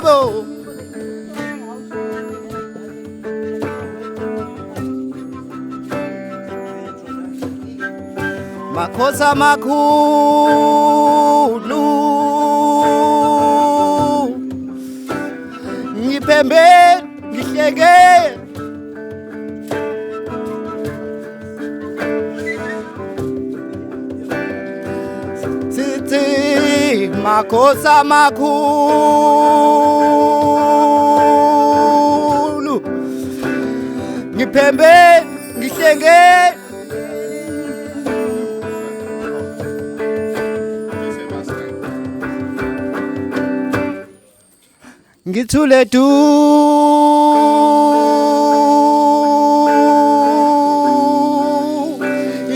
yebo. Makhosi makhulu ngiphembe ngihleke sithi makhosi makhulu ngiphembe ngihleke ngithule du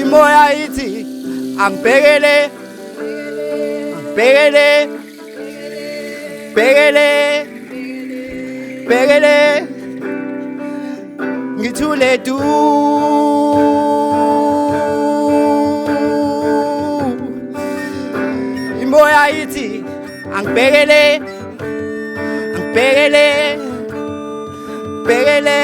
imoya ithi angibhekele angibhekele bhekele bhekele ngithule du imoya ithi angibhekele Begele, begele.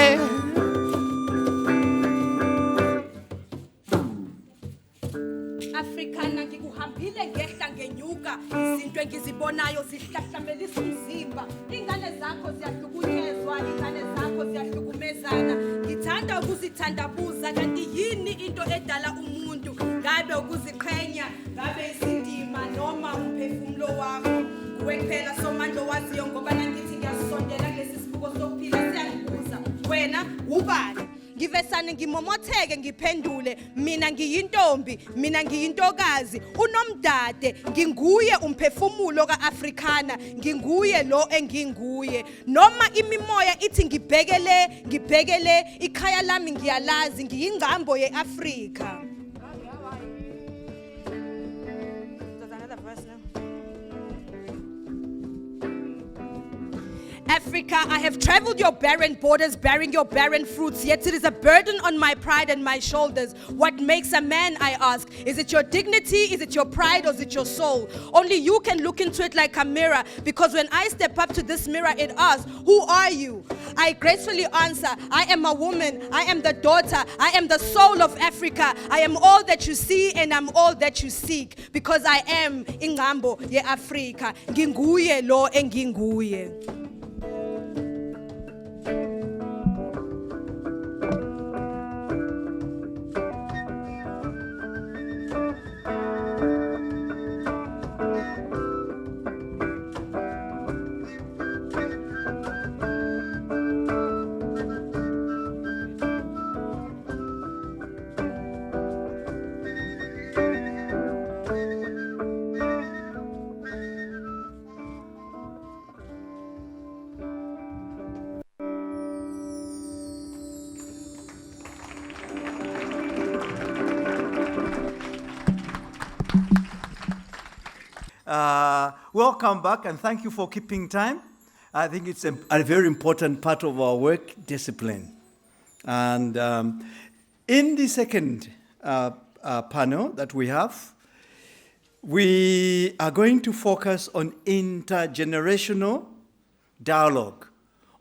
Africana ngikuhambile ngehla ngenyuka izinto engizibonayo zihlahlamelisa umzimba ingane zakho ziyahlukunyezwa ingane zakho ziyahlukumezana ngithanda ukuzithandabuza kanti yini into edala umuntu ngabe ukuziqhenya ngabe isindima noma umphefumulo wakho kuphela somandla waziyo ngoba nangithi ngiyasondela kulesi sibuko sokuphila siyangibuza wena ubani ngivesane ngimomotheke ngiphendule mina ngiyintombi mina ngiyintokazi unomdade nginguye umphefumulo kaAfrikana nginguye lo enginguye noma imimoya ithi ngibhekele ikhaya lami ngiyalazi ngiyingqambo yeAfrika. Africa, I have traveled your barren borders, bearing your barren fruits, yet it is a burden on my pride and my shoulders. What makes a man, I ask? Is it your dignity? Is it your pride? Or is it your soul? Only you can look into it like a mirror, because when I step up to this mirror, it asks, who are you? I gracefully answer, I am a woman, I am the daughter, I am the soul of Africa. I am all that you see and I'm all that you seek, because I am ingqambo ye-Afrika. Nginguye lo enginguye. Welcome back and thank you for keeping time. I think it's a very important part of our work discipline. And in the second panel that we have, we are going to focus on intergenerational dialogue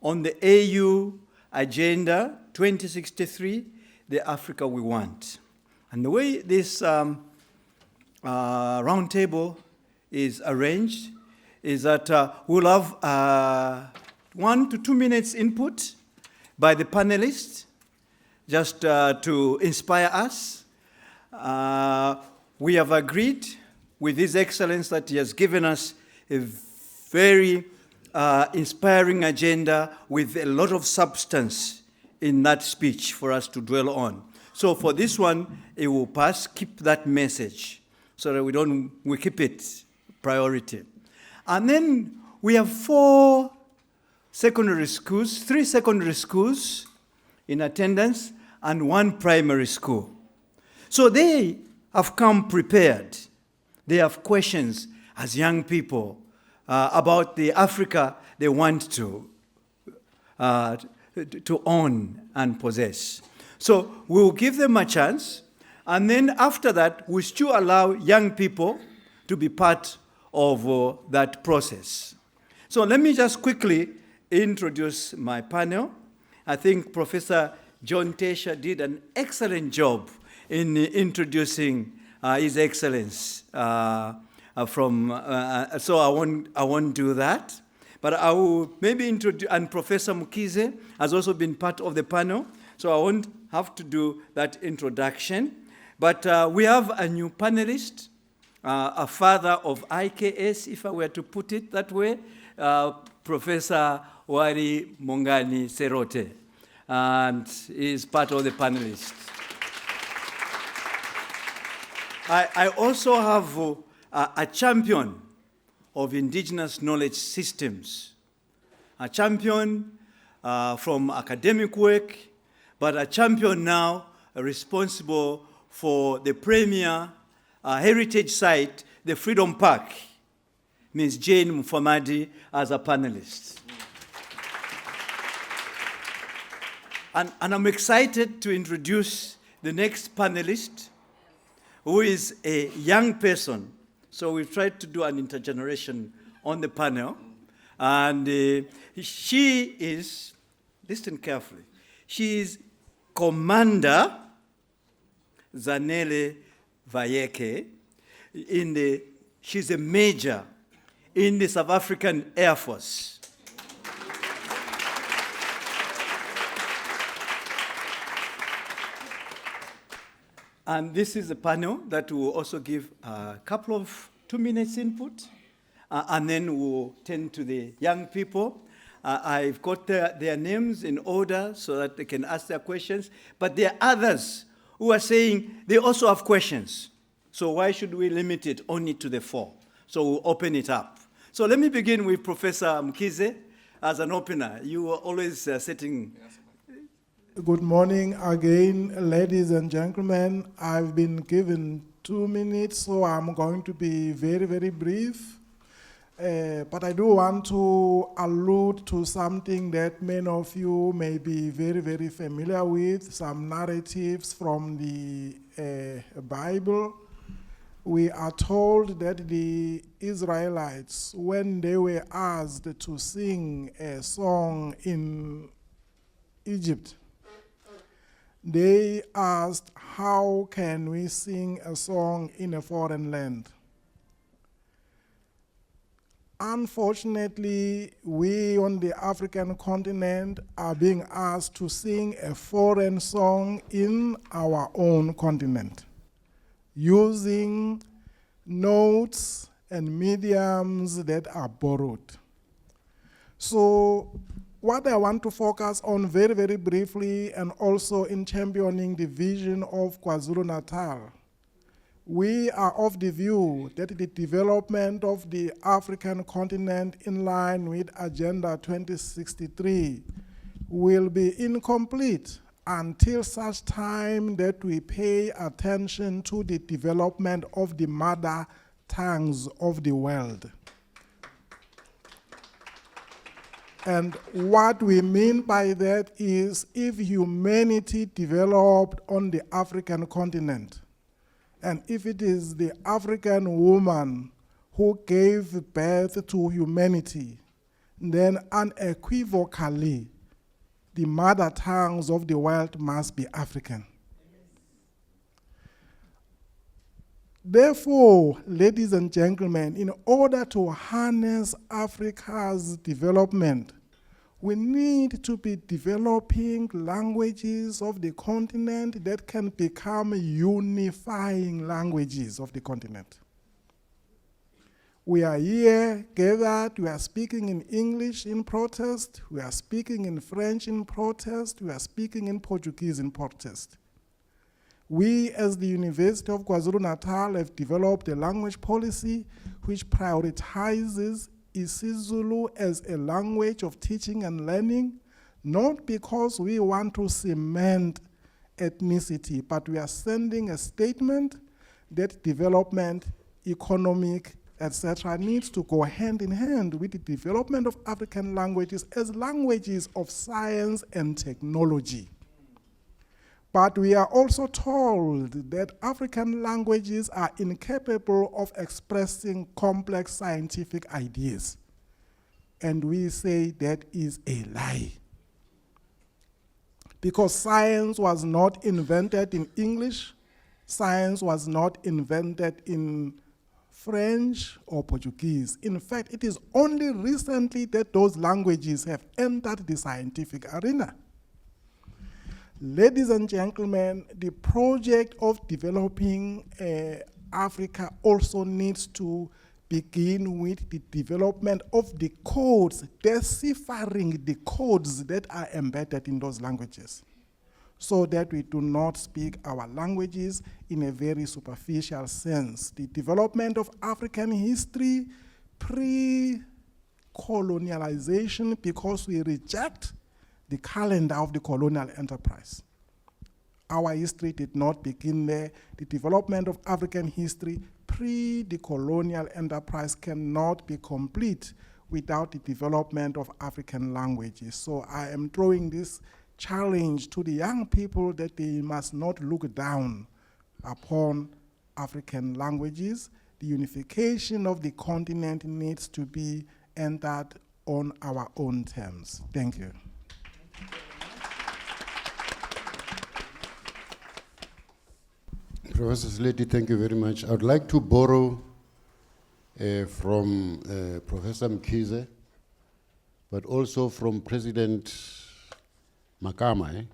on the AU Agenda 2063, the Africa we want. And the way this roundtable is arranged is that we'll have 1 to 2 minutes input by the panelists just to inspire us. We have agreed with His Excellency that he has given us a very inspiring agenda with a lot of substance in that speech for us to dwell on. So for this one, it will pass. Keep that message so that we keep it priority. And then we have 3 secondary schools in attendance and 1 primary school. So they have come prepared. They have questions as young people about the Africa they want to own and possess. So we'll give them a chance, and then after that, we still allow young people to be part of that process. So let me just quickly introduce my panel. I think Professor John Tesha did an excellent job in introducing His Excellence so I won't do that. But I will maybe introduce, and Professor Mukize has also been part of the panel, so I won't have to do that introduction. But we have a new panelist, a father of IKS, if I were to put it that way, Professor Wari Mongani Serote, and he is part of the panelists. I also have a champion of indigenous knowledge systems, a champion from academic work, but a champion now responsible for the premier heritage site, the Freedom Park, Ms. Jane Mufamadi, as a panelist. And I'm excited to introduce the next panelist, who is a young person. So we tried to do an intergeneration on the panel. And she is, listen carefully, she is Commander Zanele Vayeke. She's a major in the South African Air Force. And this is a panel that will also give a couple of 2 minutes input, and then we'll tend to the young people. I've got their names in order so that they can ask their questions, but there are others who are saying they also have questions. So why should we limit it only to the 4? So we'll open it up. So let me begin with Professor Mukize as an opener. You were always setting... Good morning again, ladies and gentlemen. I've been given 2 minutes, so I'm going to be very, very brief. But I do want to allude to something that many of you may be very, very familiar with, some narratives from the Bible. We are told that the Israelites, when they were asked to sing a song in Egypt, they asked, how can we sing a song in a foreign land? Unfortunately, we on the African continent are being asked to sing a foreign song in our own continent, using notes and mediums that are borrowed. So what I want to focus on very, very briefly, and also in championing the vision of KwaZulu-Natal, we are of the view that the development of the African continent in line with Agenda 2063 will be incomplete until such time that we pay attention to the development of the mother tongues of the world. And what we mean by that is, if humanity developed on the African continent, and if it is the African woman who gave birth to humanity, then unequivocally, the mother tongues of the world must be African. Therefore, ladies and gentlemen, in order to harness Africa's development, we need to be developing languages of the continent that can become unifying languages of the continent. We are here gathered, we are speaking in English in protest, we are speaking in French in protest, we are speaking in Portuguese in protest. We, as the University of KwaZulu-Natal, have developed a language policy which prioritizes isiZulu as a language of teaching and learning, not because we want to cement ethnicity, but we are sending a statement that development, economic, etc., needs to go hand in hand with the development of African languages as languages of science and technology. But we are also told that African languages are incapable of expressing complex scientific ideas. and we say that is a lie. Because science was not invented in English, science was not invented in French or Portuguese. In fact, it is only recently that those languages have entered the scientific arena. Ladies and gentlemen, the project of developing Africa also needs to begin with the development of the codes, deciphering the codes that are embedded in those languages, so that we do not speak our languages in a very superficial sense. The development of African history pre-colonialization, because we reject the calendar of the colonial enterprise. Our history did not begin there. The development of African history pre the colonial enterprise cannot be complete without the development of African languages. So I am throwing this challenge to the young people that they must not look down upon African languages. The unification of the continent needs to be entered on our own terms. Thank you. Professor Sletty, thank you very much. I would like to borrow from Professor Mkhize, but also from President Mahama,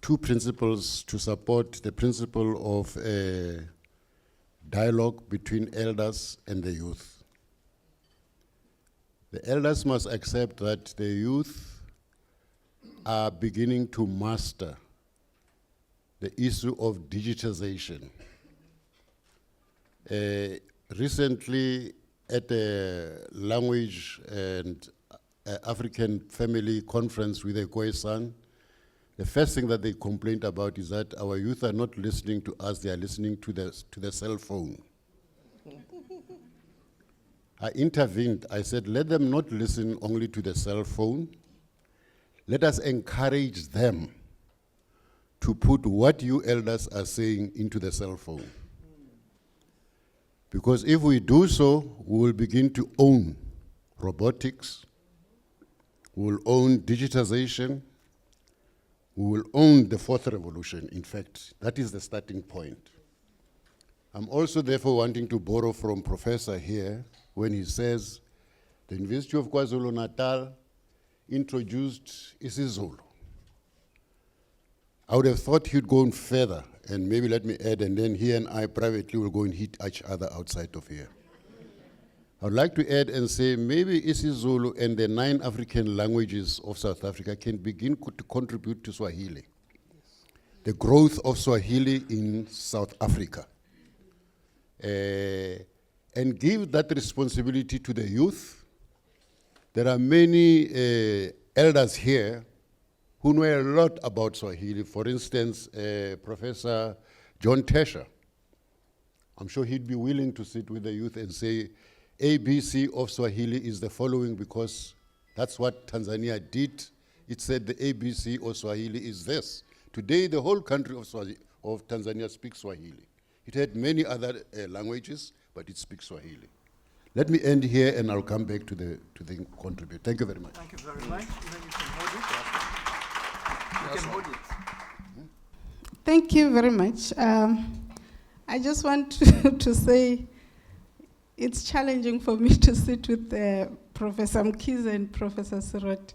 two principles to support the principle of dialogue between elders and the youth. The elders must accept that the youth are beginning to master the issue of digitization. Recently, at a language and African family conference with a Khoisan, the first thing that they complained about is that our youth are not listening to us, they are listening to the cell phone. I intervened, I said, let them not listen only to the cell phone, let us encourage them to put what you elders are saying into the cell phone. Because if we do so, we will begin to own robotics, we will own digitization, we will own the fourth revolution. In fact, that is the starting point. I'm also therefore wanting to borrow from Professor here when he says the University of KwaZulu-Natal introduced isiZulu. I would have thought he'd gone further, and maybe let me add, and then he and I privately will go and hit each other outside of here. I would like to add and say maybe isiZulu and the 9 African languages of South Africa can begin to contribute to Swahili, the growth of Swahili in South Africa, and give that responsibility to the youth. There are many elders here who know a lot about Swahili. For instance, Professor John Tesha. I'm sure he'd be willing to sit with the youth and say, ABC of Swahili is the following, because that's what Tanzania did. It said the ABC of Swahili is this. Today, the whole country of Tanzania speaks Swahili. It had many other languages, but it speaks Swahili. Let me end here, and I'll come back to the contribute. Thank you very much. Thank you very much. Even you can hold it. You can hold it. Thank you very much. I just want to say it's challenging for me to sit with Professor Mkhize and Professor Seroti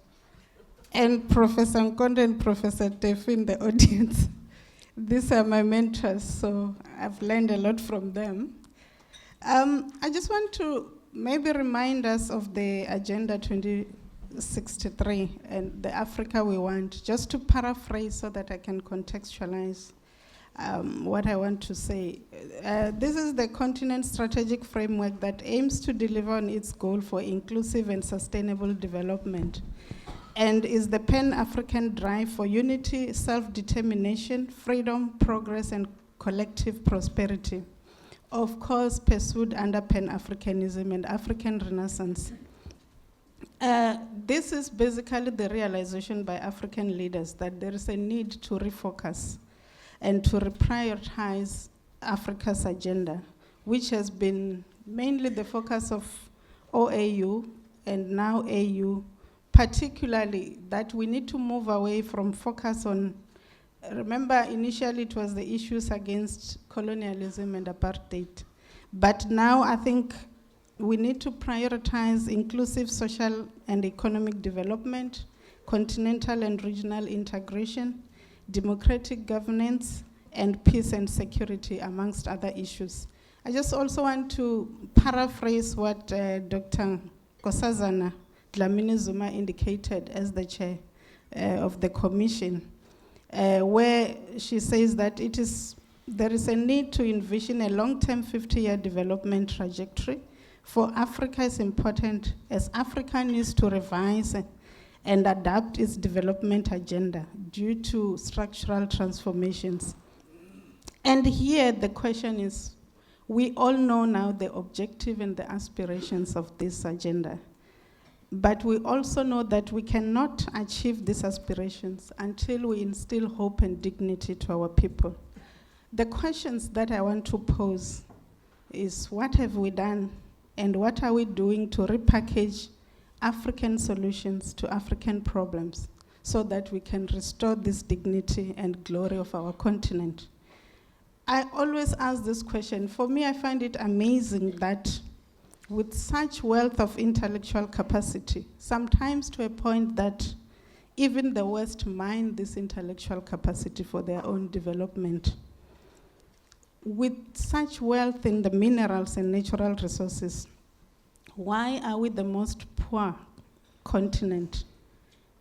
and Professor Nkonde and Professor Tefi in the audience. These are my mentors, so I've learned a lot from them. I just want to maybe remind us of the Agenda 2063 and the Africa we want, just to paraphrase so that I can contextualize what I want to say. This is the continent strategic framework that aims to deliver on its goal for inclusive and sustainable development, and is the Pan-African drive for unity, self-determination, freedom, progress, and collective prosperity. Of course, pursued under Pan-Africanism and African Renaissance. This is basically the realization by African leaders that there is a need to refocus and to reprioritize Africa's agenda, which has been mainly the focus of OAU and now AU, particularly that we need to move away from focus on, remember initially it was the issues against colonialism and apartheid, but now I think we need to prioritize inclusive social and economic development, continental and regional integration, democratic governance, and peace and security, amongst other issues. I just also want to paraphrase what Dr. Nkosazana Dlamini Zuma indicated as the chair of the commission, where she says that there is a need to envision a long-term 50-year development trajectory. For Africa is important as Africa needs to revise and adapt its development agenda due to structural transformations. And here the question is, we all know now the objective and the aspirations of this agenda. But we also know that we cannot achieve these aspirations until we instill hope and dignity to our people. The questions that I want to pose is, what have we done and what are we doing to repackage African solutions to African problems so that we can restore this dignity and glory of our continent? I always ask this question. For me, I find it amazing that with such wealth of intellectual capacity, sometimes to a point that even the West mine this intellectual capacity for their own development. With such wealth in the minerals and natural resources, why are we the most poor continent?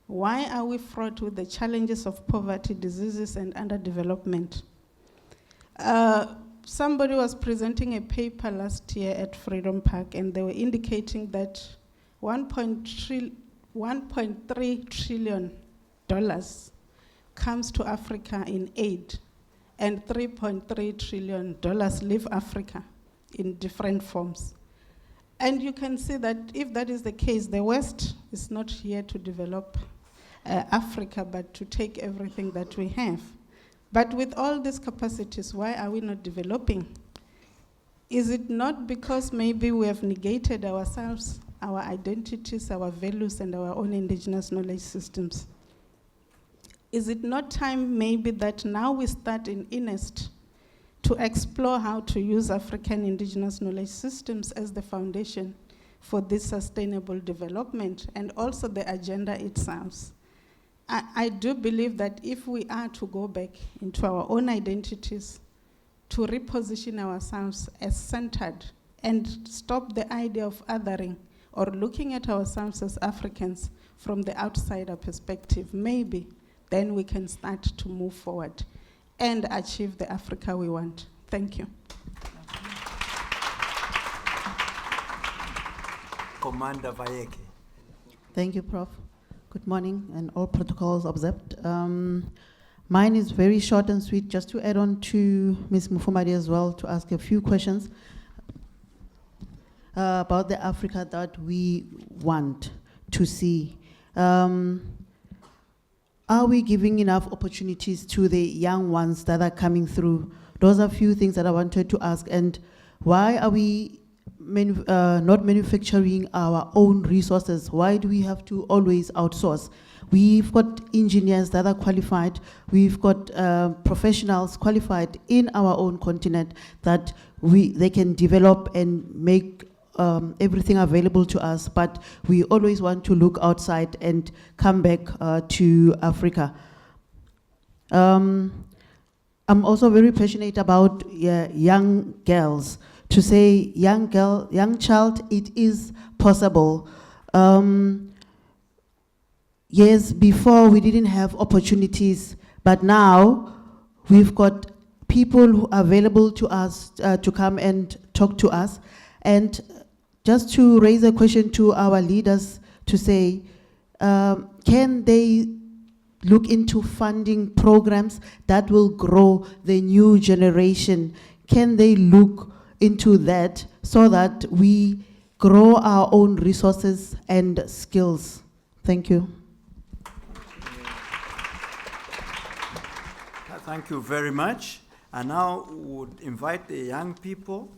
Why are we fraught with the challenges of poverty, diseases, and underdevelopment? Somebody was presenting a paper last year at Freedom Park, and they were indicating that $1.3 trillion comes to Africa in aid, and $3.3 trillion leave Africa in different forms. And you can see that if that is the case, the West is not here to develop Africa, but to take everything that we have. But with all these capacities, why are we not developing? Is it not because maybe we have negated ourselves, our identities, our values, and our own indigenous knowledge systems? Is it not time maybe that now we start in earnest to explore how to use African indigenous knowledge systems as the foundation for this sustainable development and also the agenda itself? I do believe that if we are to go back into our own identities, to reposition ourselves as centered and stop the idea of othering or looking at ourselves as Africans from the outsider perspective, maybe then we can start to move forward and achieve the Africa we want. Thank you. Commander Vayeke. Thank you, Prof. Good morning, and all protocols observed. Mine is very short and sweet, just to add on to Ms. Mufumadi as well, to ask a few questions about the Africa that we want to see. Are we giving enough opportunities to the young ones that are coming through? Those are a few things that I wanted to ask. And why are we not manufacturing our own resources? Why do we have to always outsource? We've got engineers that are qualified. We've got professionals qualified in our own continent that they can develop and make everything available to us, but we always want to look outside and come back to Africa. I'm also very passionate about young girls. To say young child, it is possible. Years before, we didn't have opportunities, but now we've got people who are available to us to come and talk to us. And just to raise a question to our leaders to say, can they look into funding programs that will grow the new generation? Can they look into that so that we grow our own resources and skills? Thank you. Thank you very much. And now we would invite the young people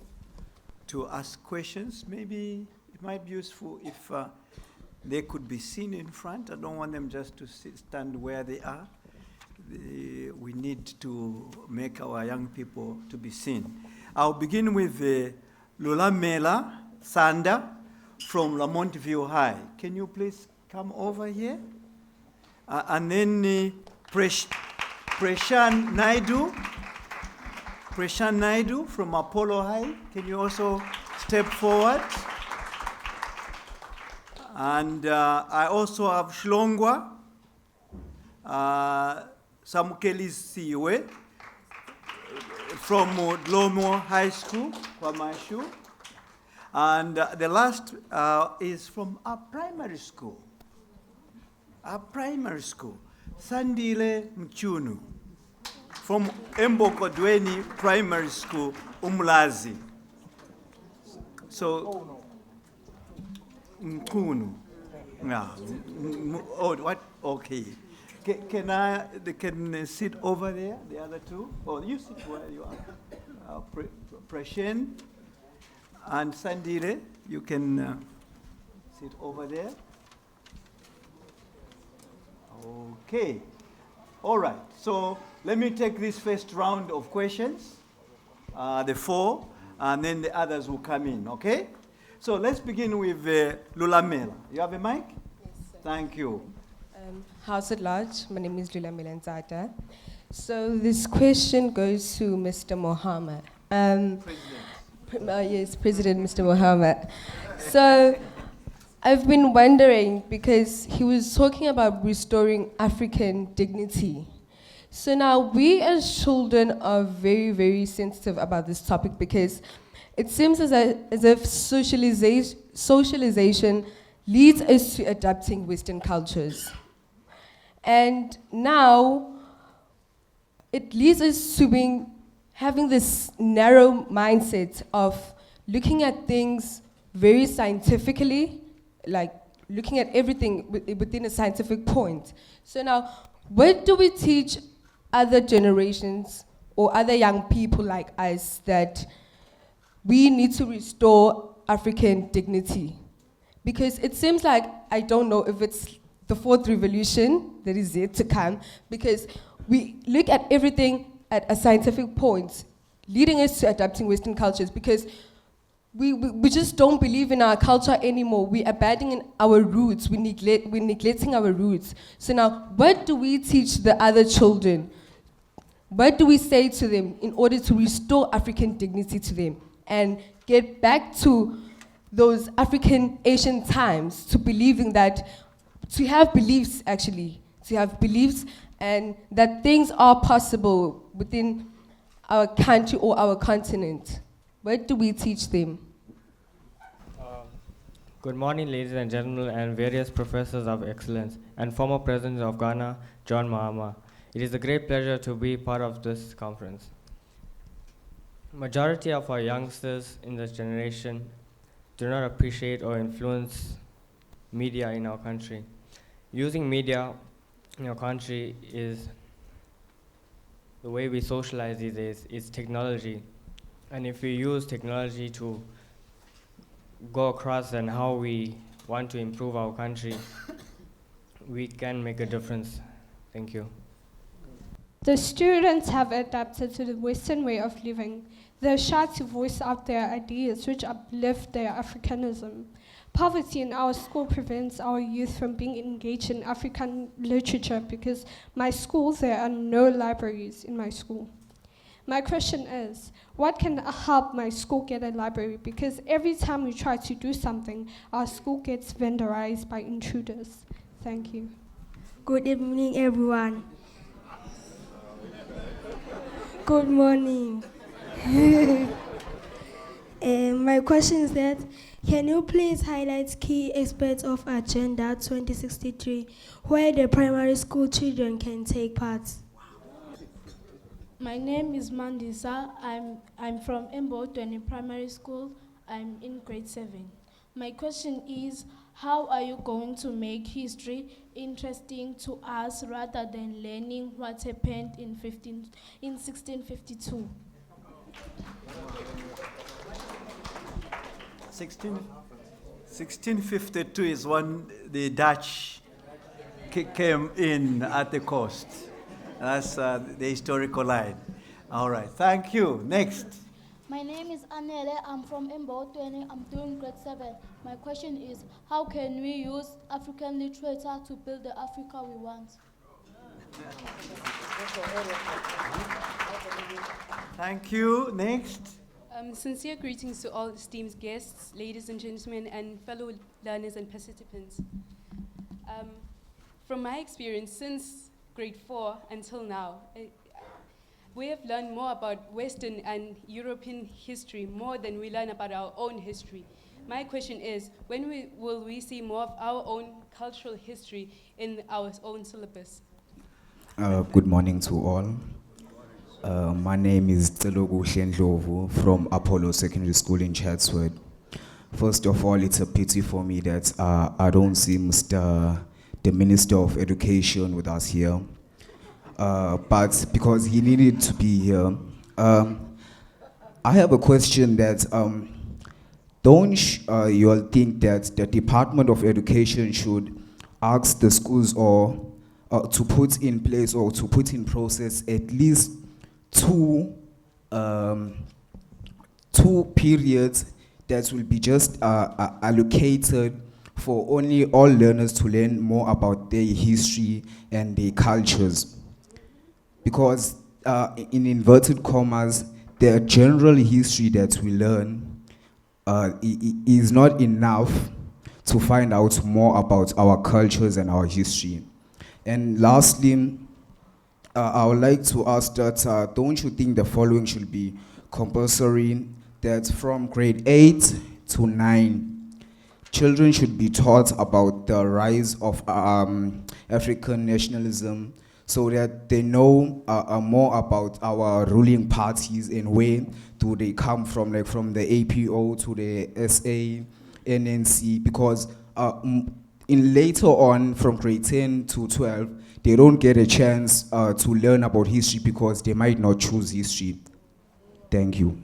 to ask questions. Maybe it might be useful if they could be seen in front. I don't want them just to stand where they are. We need to make our young people to be seen. I'll begin with Lulamela Sanda from Lamont View High. Can you please come over here? And then Preshan Naidu from Apollo High. Can you also step forward? And I also have Shlongwa, Samukeli Siwe from Lomo High School, Kwamashu. And the last is from our primary school. Sandile Mchunu from Embokodweni Primary School, Umlazi. So, Mkunu. Yeah. Oh, what? Okay. Can sit over there, the other two? Oh, you sit where you are. Preshen and Sandile, you can sit over there. Okay. All right. So let me take this first round of questions, the 4, and then the others will come in, okay? So let's begin with Lulamela. You have a mic? Yes, sir. Thank you. House at large, my name is Lulamela Nzata. So this question goes to Mr. Mohammed. Yes, President Mr. Mohammed. So I've been wondering, because he was talking about restoring African dignity. So now we as children are very, very sensitive about this topic, because it seems as if socialization leads us to adapting Western cultures. And now it leads us to having this narrow mindset of looking at things very scientifically, like looking at everything within a scientific point. So now, what do we teach other generations or other young people like us that we need to restore African dignity? Because it seems like, I don't know if it's the 4th revolution that is yet to come, because we look at everything at a scientific point, leading us to adapting Western cultures, because we just don't believe in our culture anymore. We're abandoning our roots. We're neglecting our roots. So now, what do we teach the other children? What do we say to them in order to restore African dignity to them and get back to those African ancient times, to believing that, to have beliefs and that things are possible within our country or our continent? What do we teach them? Good morning, ladies and gentlemen, and various professors of excellence, and former President of Ghana, John Mahama. It is a great pleasure to be part of this conference. Majority of our youngsters in this generation do not appreciate or influence media in our country. Using media in our country is the way we socialize these days. It's technology. And if we use technology to go across and how we want to improve our country, we can make a difference. Thank you. The students have adapted to the Western way of living. They're shy to voice out their ideas which uplift their Africanism. Poverty in our school prevents our youth from being engaged in African literature, because my school, there are no libraries in my school. My question is, what can help my school get a library? Because every time we try to do something, our school gets vandalized by intruders. Thank you. Good evening, everyone. Good morning. My question is that, can you please highlight key aspects of Agenda 2063 where the primary school children can take part? My name is Mandisa. I'm from Embotweni Primary School. I'm in grade 7. My question is, how are you going to make history interesting to us rather than learning what happened in 1652? 16? 1652 is when the Dutch came in at the coast. That's the historical line. All right, thank you. Next. My name is Anele. I'm from Imbo 20. I'm doing grade 7. My question is, how can we use African literature to build the Africa we want? Thank you. Next. Sincere greetings to all esteemed guests, ladies and gentlemen, and fellow learners and participants. From my experience, since grade 4 until now, we have learned more about Western and European history more than we learn about our own history. My question is, when will we see more of our own cultural history in our own syllabus? Good morning to all. My name is Tselogu Ndlovu from Apollo Secondary School in Chatsworth. First of all, it's a pity for me that I don't see the Minister of Education with us here. But because he needed to be here, I have a question that don't you all think that the Department of Education should ask the schools or to put in place or to put in process at least two periods that will be just allocated for only all learners to learn more about their history and their cultures? Because in inverted commas, the general history that we learn is not enough to find out more about our cultures and our history. And lastly, I would like to ask that don't you think the following should be compulsory, that from grade 8 to 9, children should be taught about the rise of African nationalism, so that they know more about our ruling parties and where do they come from, like from the APO to the SA, NNC, because in later on from grade 10 to 12, they don't get a chance to learn about history because they might not choose history. Thank you.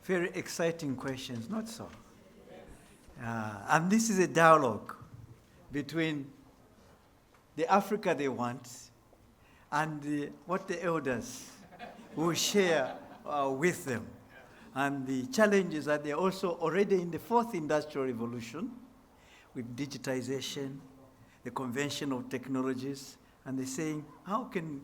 Very exciting questions, not so? And this is a dialogue between the Africa they want and what the elders will share with them. And the challenge is that they're also already in the 4th industrial revolution with digitization, the conventional technologies, and they're saying, how can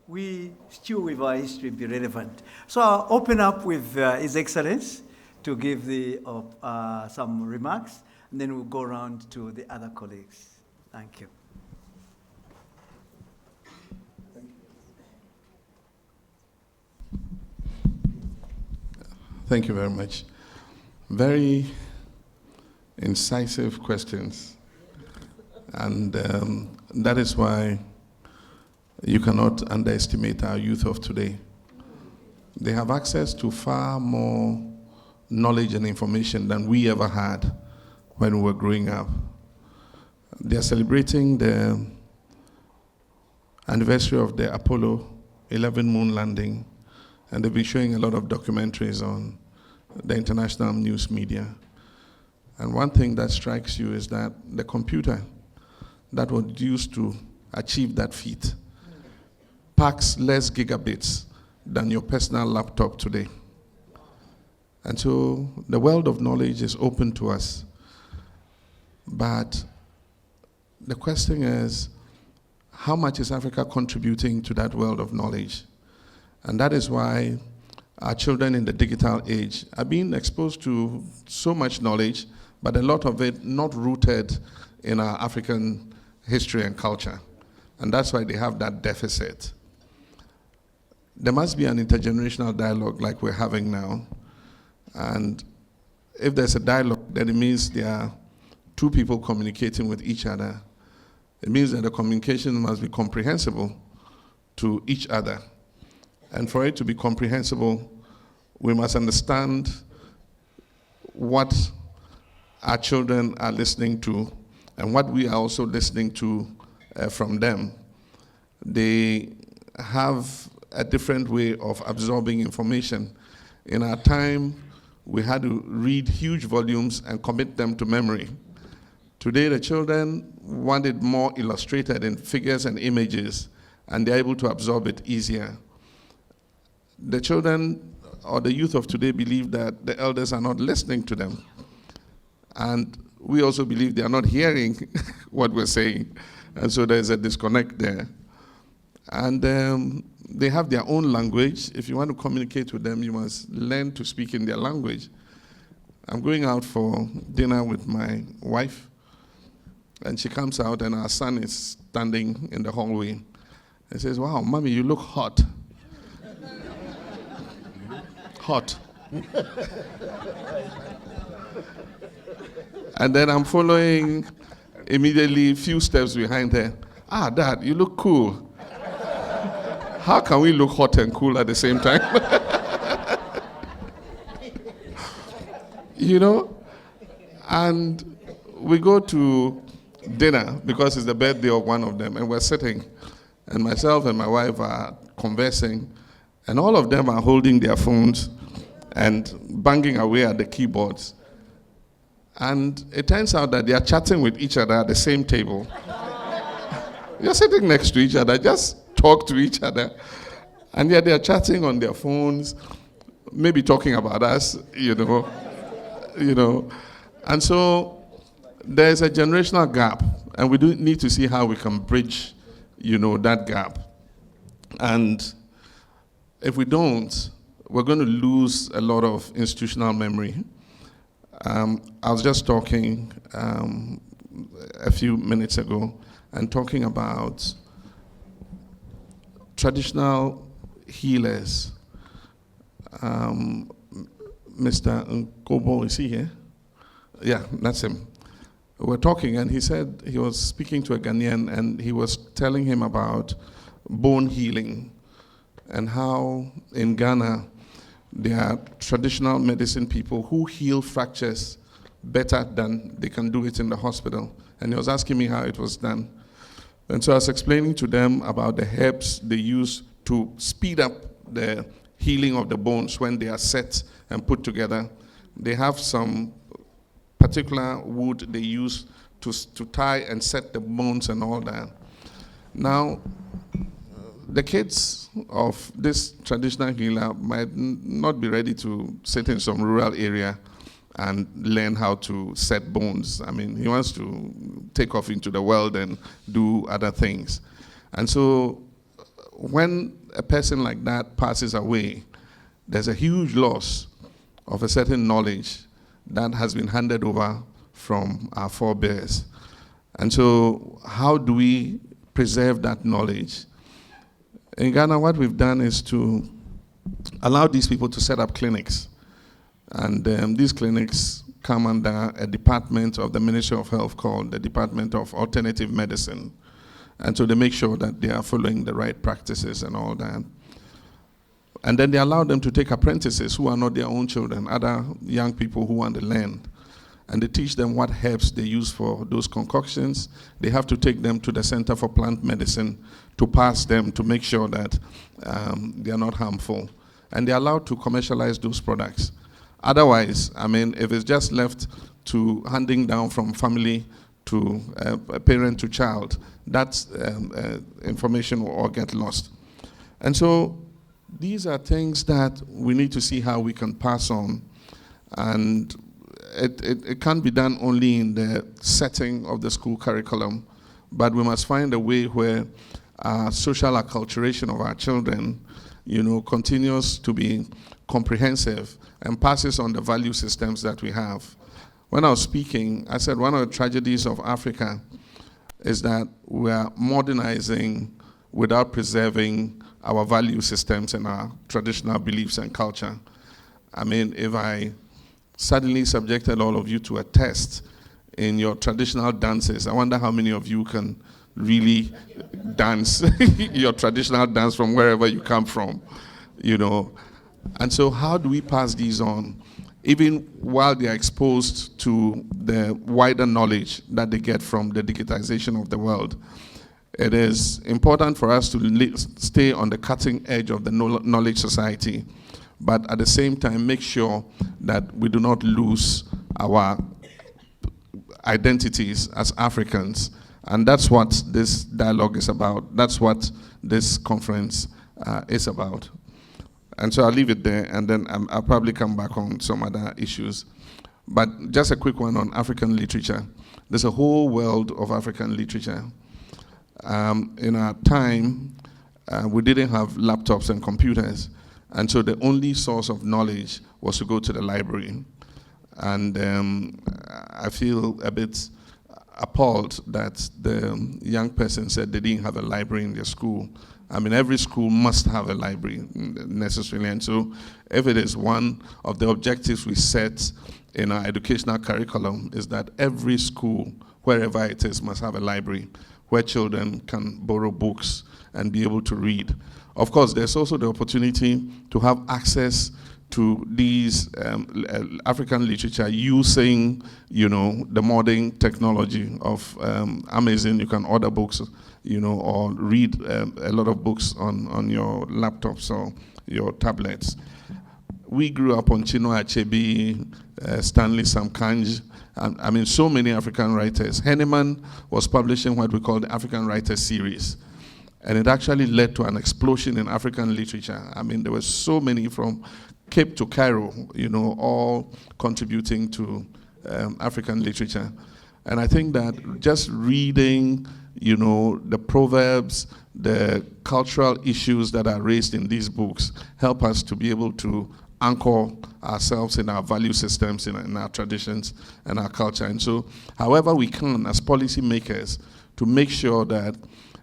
we still with our history be relevant? So I'll open up with His Excellency to give some remarks, and then we'll go around to the other colleagues. Thank you. Thank you very much. Very incisive questions. And that is why you cannot underestimate our youth of today. They have access to far more knowledge and information than we ever had when we were growing up. They are celebrating the anniversary of the Apollo 11 moon landing, and they've been showing a lot of documentaries on the international news media. And one thing that strikes you is that the computer that was used to achieve that feat packs less gigabits than your personal laptop today. And so the world of knowledge is open to us. But the question is, how much is Africa contributing to that world of knowledge? And that is why our children in the digital age are being exposed to so much knowledge, but a lot of it not rooted in our African history and culture. And that's why they have that deficit. There must be an intergenerational dialogue like we're having now. And if there's a dialogue, then it means there are two people communicating with each other. It means that the communication must be comprehensible to each other. And for it to be comprehensible, we must understand what our children are listening to and what we are also listening to from them. They have a different way of absorbing information. In our time, we had to read huge volumes and commit them to memory. Today, the children want it more illustrated in figures and images, and they're able to absorb it easier. The children or the youth of today believe that the elders are not listening to them. And we also believe they are not hearing what we're saying. And so there's a disconnect there. And they have their own language. If you want to communicate with them, you must learn to speak in their language. I'm going out for dinner with my wife, and she comes out, and our son is standing in the hallway. He says, "Wow, Mommy, you look hot." Hot. And then I'm following immediately a few steps behind her. "Ah, Dad, you look cool." How can we look hot and cool at the same time? You know? And we go to dinner because it's the birthday of one of them, and we're sitting, and myself and my wife are conversing, and all of them are holding their phones and banging away at the keyboards. And it turns out that they are chatting with each other at the same table. You're sitting next to each other, just talk to each other. And yet they're chatting on their phones, maybe talking about us, you know. And so there's a generational gap, and we do need to see how we can bridge, that gap. And if we don't, we're going to lose a lot of institutional memory. I was just talking a few minutes ago and talking about traditional healers. Mr. Nkobo, is he here? Yeah, that's him. We're talking, and he said he was speaking to a Ghanaian, and he was telling him about bone healing and how in Ghana there are traditional medicine people who heal fractures better than they can do it in the hospital. And he was asking me how it was done. And so I was explaining to them about the herbs they use to speed up the healing of the bones when they are set and put together. They have some particular wood they use to tie and set the bones and all that. Now, the kids of this traditional healer might not be ready to sit in some rural area and learn how to set bones. I mean, he wants to take off into the world and do other things. And so when a person like that passes away, there's a huge loss of a certain knowledge that has been handed over from our forebears. And so how do we preserve that knowledge? In Ghana, what we've done is to allow these people to set up clinics. And these clinics come under a department of the Ministry of Health called the Department of Alternative Medicine. And so they make sure that they are following the right practices and all that. And then they allow them to take apprentices who are not their own children, other young people who want to learn. And they teach them what herbs they use for those concoctions. They have to take them to the Center for Plant Medicine to pass them to make sure that they are not harmful. And they're allowed to commercialize those products. Otherwise, I mean, if it's just left to handing down from family to a parent to child, that information will all get lost. And so these are things that we need to see how we can pass on. And it can't be done only in the setting of the school curriculum, but we must find a way where social acculturation of our children, continues to be comprehensive and passes on the value systems that we have. When I was speaking, I said one of the tragedies of Africa is that we are modernizing without preserving our value systems and our traditional beliefs and culture. I mean, if I suddenly subjected all of you to a test in your traditional dances, I wonder how many of you can really dance your traditional dance from wherever you come from, And so how do we pass these on, even while they are exposed to the wider knowledge that they get from the digitization of the world? it is important for us to stay on the cutting edge of the knowledge society, but at the same time make sure that we do not lose our identities as Africans. And that's what this dialogue is about. That's what this conference is about. And so I'll leave it there, and then I'll probably come back on some other issues. But just a quick one on African literature. There's a whole world of African literature. In our time, we didn't have laptops and computers, and so the only source of knowledge was to go to the library. And I feel a bit appalled that the young person said they didn't have a library in their school. I mean, every school must have a library necessarily, and so if it is one of the objectives we set in our educational curriculum is that every school, wherever it is, must have a library where children can borrow books and be able to read. Of course, there's also the opportunity to have access to these African literature using, the modern technology of Amazon. You can order books, or read a lot of books on your laptops or your tablets. We grew up on Chinua Achebe, Stanley Samkanj, I mean, so many African writers. Henneman was publishing what we call the African Writers Series. And it actually led to an explosion in African literature. I mean, there were so many from Cape to Cairo, all contributing to African literature. And I think that just reading, the proverbs, the cultural issues that are raised in these books help us to be able to anchor ourselves in our value systems, in our traditions and our culture. And so, however we can as policymakers to make sure that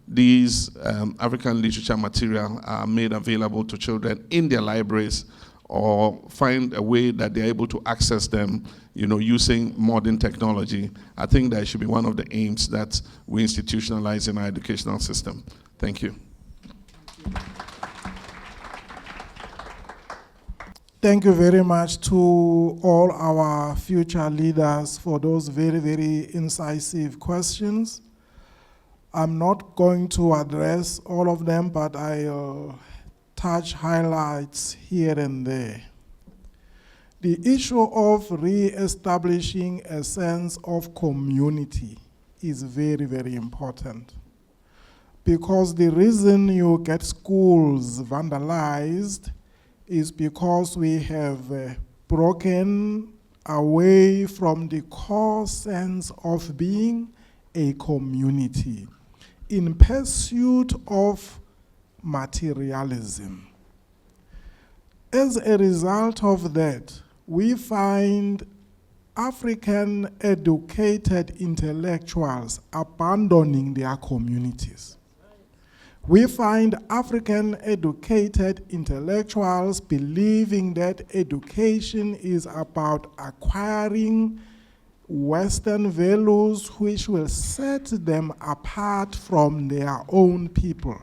these African literature material are made available to children in their libraries, or find a way that they're able to access them, using modern technology. I think that should be one of the aims that we institutionalize in our educational system. Thank you. Thank you very much to all our future leaders for those very, very incisive questions. I'm not going to address all of them, but I'll touch highlights here and there. The issue of re-establishing a sense of community is very, very important. Because the reason you get schools vandalized is because we have broken away from the core sense of being a community in pursuit of materialism. As a result of that, we find African educated intellectuals abandoning their communities. We find African educated intellectuals believing that education is about acquiring Western values which will set them apart from their own people.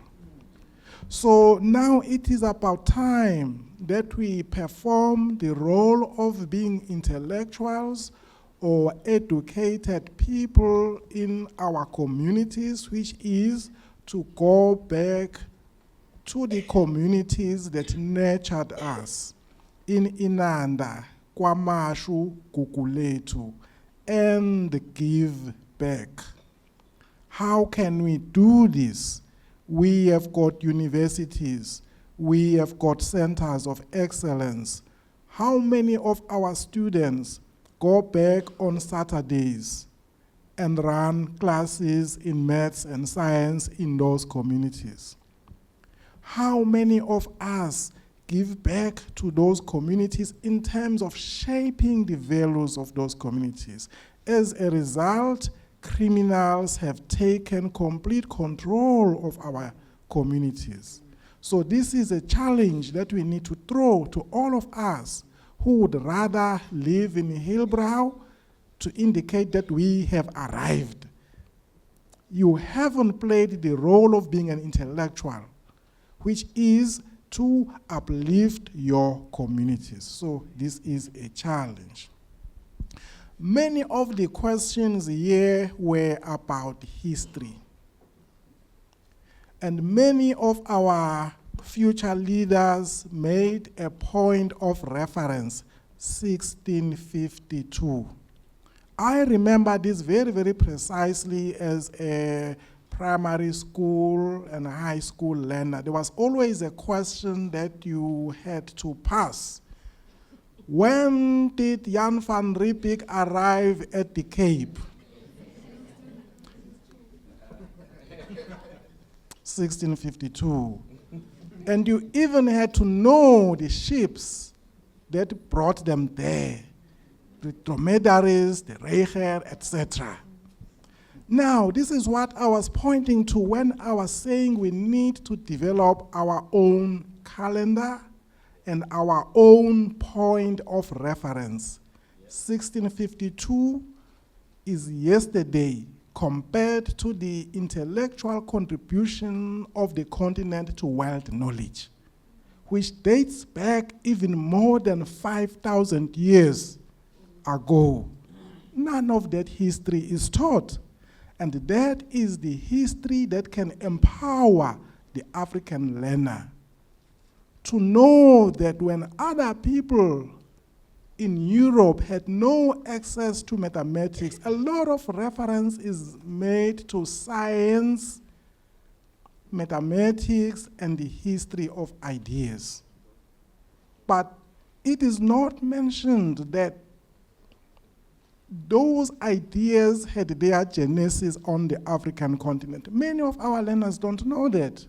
So now it is about time that we perform the role of being intellectuals or educated people in our communities, which is to go back to the communities that nurtured us in Inanda, KwaMashu, Gugulethu, and give back. How can we do this? We have got universities, we have got centers of excellence. How many of our students go back on Saturdays and run classes in maths and science in those communities? How many of us give back to those communities in terms of shaping the values of those communities? As a result, criminals have taken complete control of our communities. So this is a challenge that we need to throw to all of us who would rather live in Hillbrow to indicate that we have arrived. You haven't played the role of being an intellectual, which is to uplift your communities. So this is a challenge. Many of the questions here were about history. And many of our future leaders made a point of reference, 1652. I remember this very, very precisely as a primary school and high school learner. There was always a question that you had to pass. When did Jan van Riebeeck arrive at the Cape? 1652. And you even had to know the ships that brought them there, the dromedaries, the reiger, etc. Now, this is what I was pointing to when I was saying we need to develop our own calendar and our own point of reference. 1652 is yesterday compared to the intellectual contribution of the continent to world knowledge, which dates back even more than 5,000 years ago. None of that history is taught, and that is the history that can empower the African learner to know that when other people in Europe had no access to mathematics, a lot of reference is made to science, mathematics, and the history of ideas. But it is not mentioned that those ideas had their genesis on the African continent. Many of our learners don't know that.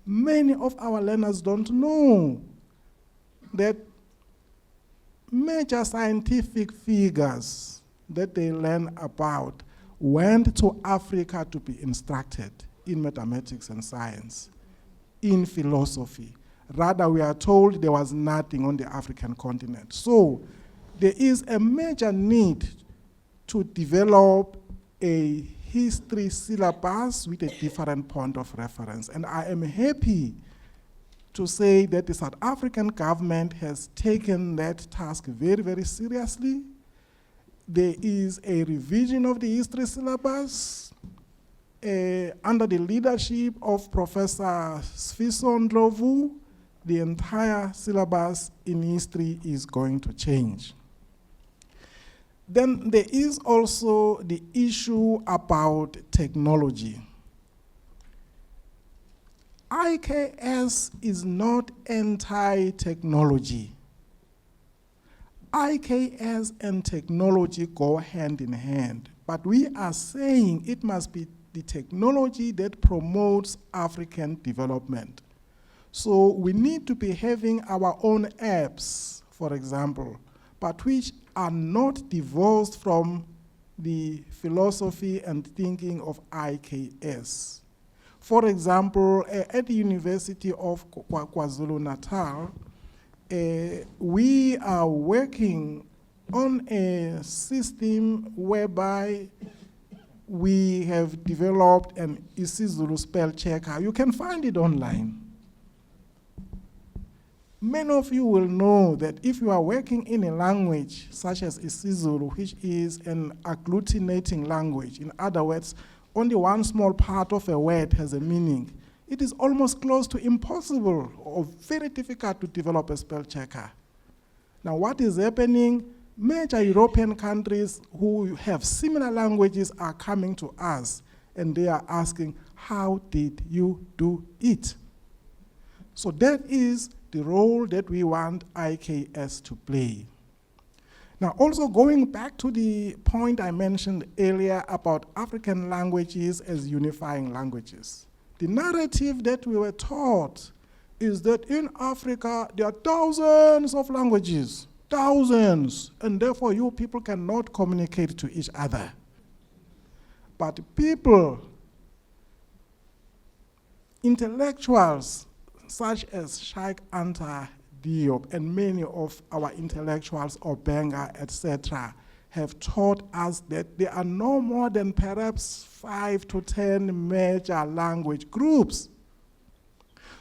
Many of our learners don't know that major scientific figures that they learn about went to Africa to be instructed in mathematics and science, in philosophy. Rather, we are told there was nothing on the African continent. So there is a major need to develop a history syllabus with a different point of reference. And I am happy to say that the South African government has taken that task very, very seriously. There is a revision of the history syllabus under the leadership of Professor Sfiso Ndlovu. The entire syllabus in history is going to change. Then there is also the issue about technology. IKS is not anti-technology. IKS and technology go hand in hand, but we are saying it must be the technology that promotes African development. So we need to be having our own apps, for example, but which are not divorced from the philosophy and thinking of IKS. For example, at the University of KwaZulu-Natal, we are working on a system whereby we have developed an isiZulu spell checker. You can find it online. Many of you will know that if you are working in a language such as isiZulu, which is an agglutinating language, in other words, only one small part of a word has a meaning, it is almost close to impossible or very difficult to develop a spell checker. Now what is happening? Major European countries who have similar languages are coming to us and they are asking, how did you do it? So that is the role that we want IKS to play. Now, also going back to the point I mentioned earlier about African languages as unifying languages. The narrative that we were taught is that in Africa, there are thousands of languages, thousands, and therefore you people cannot communicate to each other. But people, intellectuals, such as Sheikh Anta Diop and many of our intellectuals, Obenga, etc., have taught us that there are no more than perhaps 5 to 10 major language groups.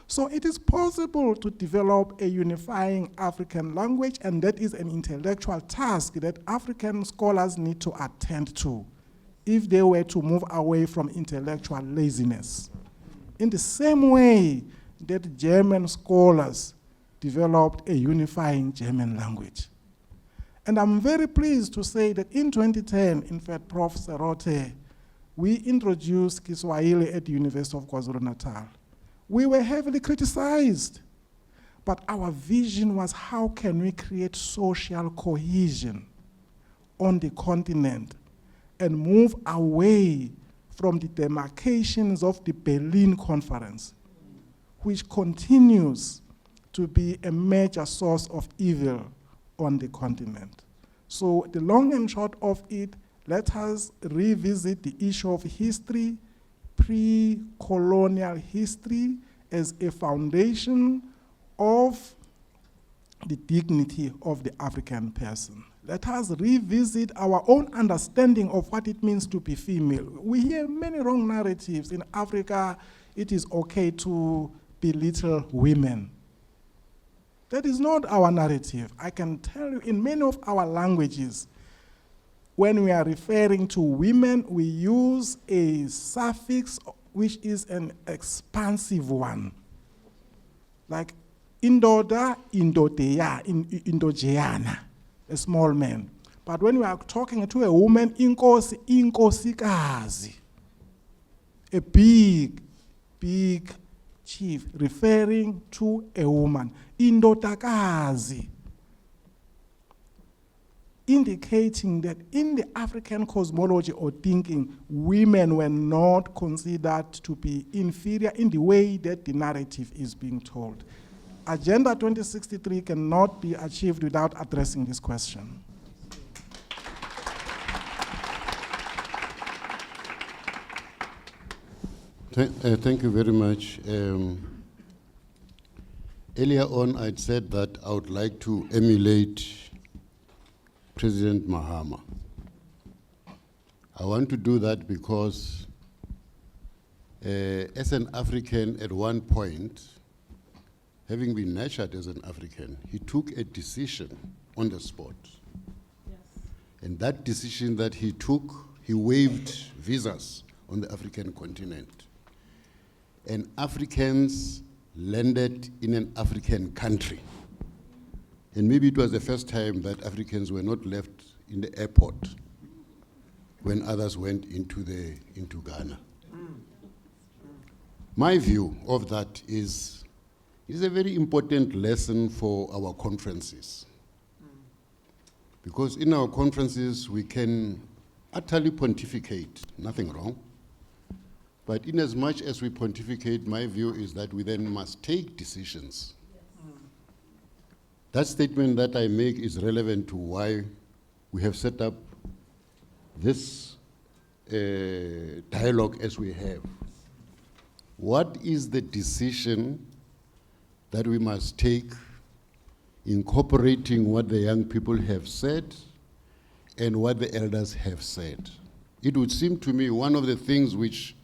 So it is possible to develop a unifying African language, and that is an intellectual task that African scholars need to attend to if they were to move away from intellectual laziness. in the same way that German scholars developed a unifying German language. And I'm very pleased to say that in 2010, in fact, Prof. Serote, we introduced Kiswahili at the University of KwaZulu-Natal. We were heavily criticized, but our vision was how can we create social cohesion on the continent and move away from the demarcations of the Berlin Conference, which continues to be a major source of evil on the continent. So the long and short of it, let us revisit the issue of history, pre-colonial history, as a foundation of the dignity of the African person. Let us revisit our own understanding of what it means to be female. We hear many wrong narratives. In Africa, it is okay to belittle women. That is not our narrative. I can tell you in many of our languages, when we are referring to women, we use a suffix which is an expansive one. Like indoda, indodeya, indojeana, a small man. But when we are talking to a woman, inkosi, inkosikazi, a big chief, referring to a woman, indodakazi, indicating that in the African cosmology or thinking, women were not considered to be inferior in the way that the narrative is being told. Agenda 2063 cannot be achieved without addressing this question. Thank you very much. Earlier on, I'd said that I would like to emulate President Mahama. I want to do that because as an African at one point, having been nurtured as an African, he took a decision on the spot. Yes. And that decision that he took, he waived visas on the African continent. And Africans landed in an African country. And maybe it was the first time that Africans were not left in the airport when others went into Ghana. My view of that is a very important lesson for our conferences. Because in our conferences, we can utterly pontificate, nothing wrong. But in as much as we pontificate, my view is that we then must take decisions. That statement that I make is relevant to why we have set up this dialogue as we have. What is the decision that we must take, incorporating what the young people have said and what the elders have said? It would seem to me one of the things which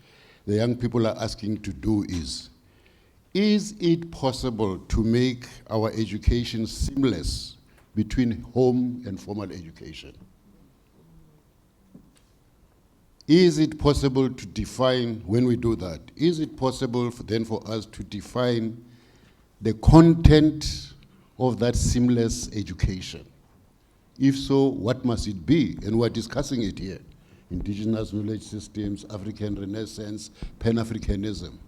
the young people are asking to do is it possible to make our education seamless between home and formal education? Is it possible to define, when we do that, is it possible then for us to define the content of that seamless education? If so, what must it be? And we're discussing it here. Indigenous knowledge systems, African Renaissance, Pan-Africanism.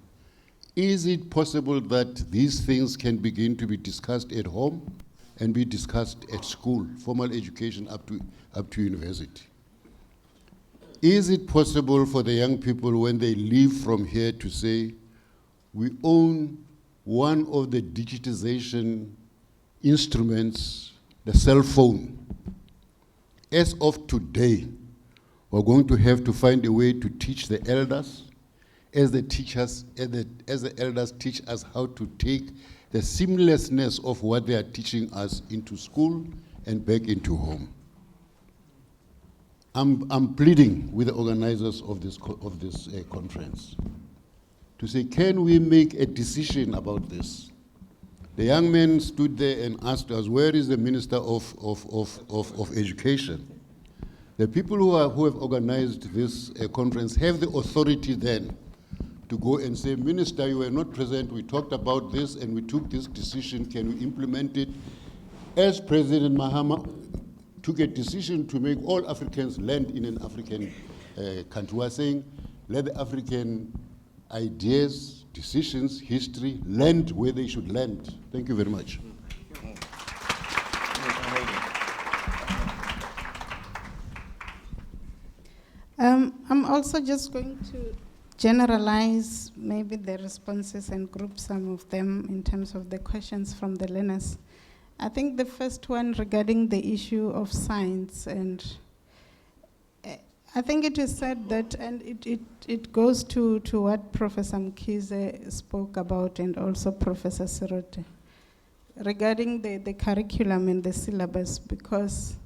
Is it possible that these things can begin to be discussed at home and be discussed at school, formal education up to university? Is it possible for the young people when they leave from here to say, we own one of the digitization instruments, the cell phone. As of today, we're going to have to find a way to teach the elders, as the elders teach us how to take the seamlessness of what they are teaching us into school and back into home. I'm pleading with the organizers of this conference to say, can we make a decision about this? The young men stood there and asked us, where is the Minister of Education? The people who have organized this conference have the authority then to go and say, Minister, you were not present, we talked about this and we took this decision, can we implement it? As President Mahama took a decision to make all Africans land in an African country, we are saying, let the African ideas, decisions, history, land where they should land. Thank you very much. I'm also just going to generalize maybe the responses and group some of them in terms of the questions from the learners. I think the first one regarding the issue of science, and I think it is said that, and it goes to what Professor Mkhize spoke about and also Professor Serote, regarding the curriculum and the syllabus, because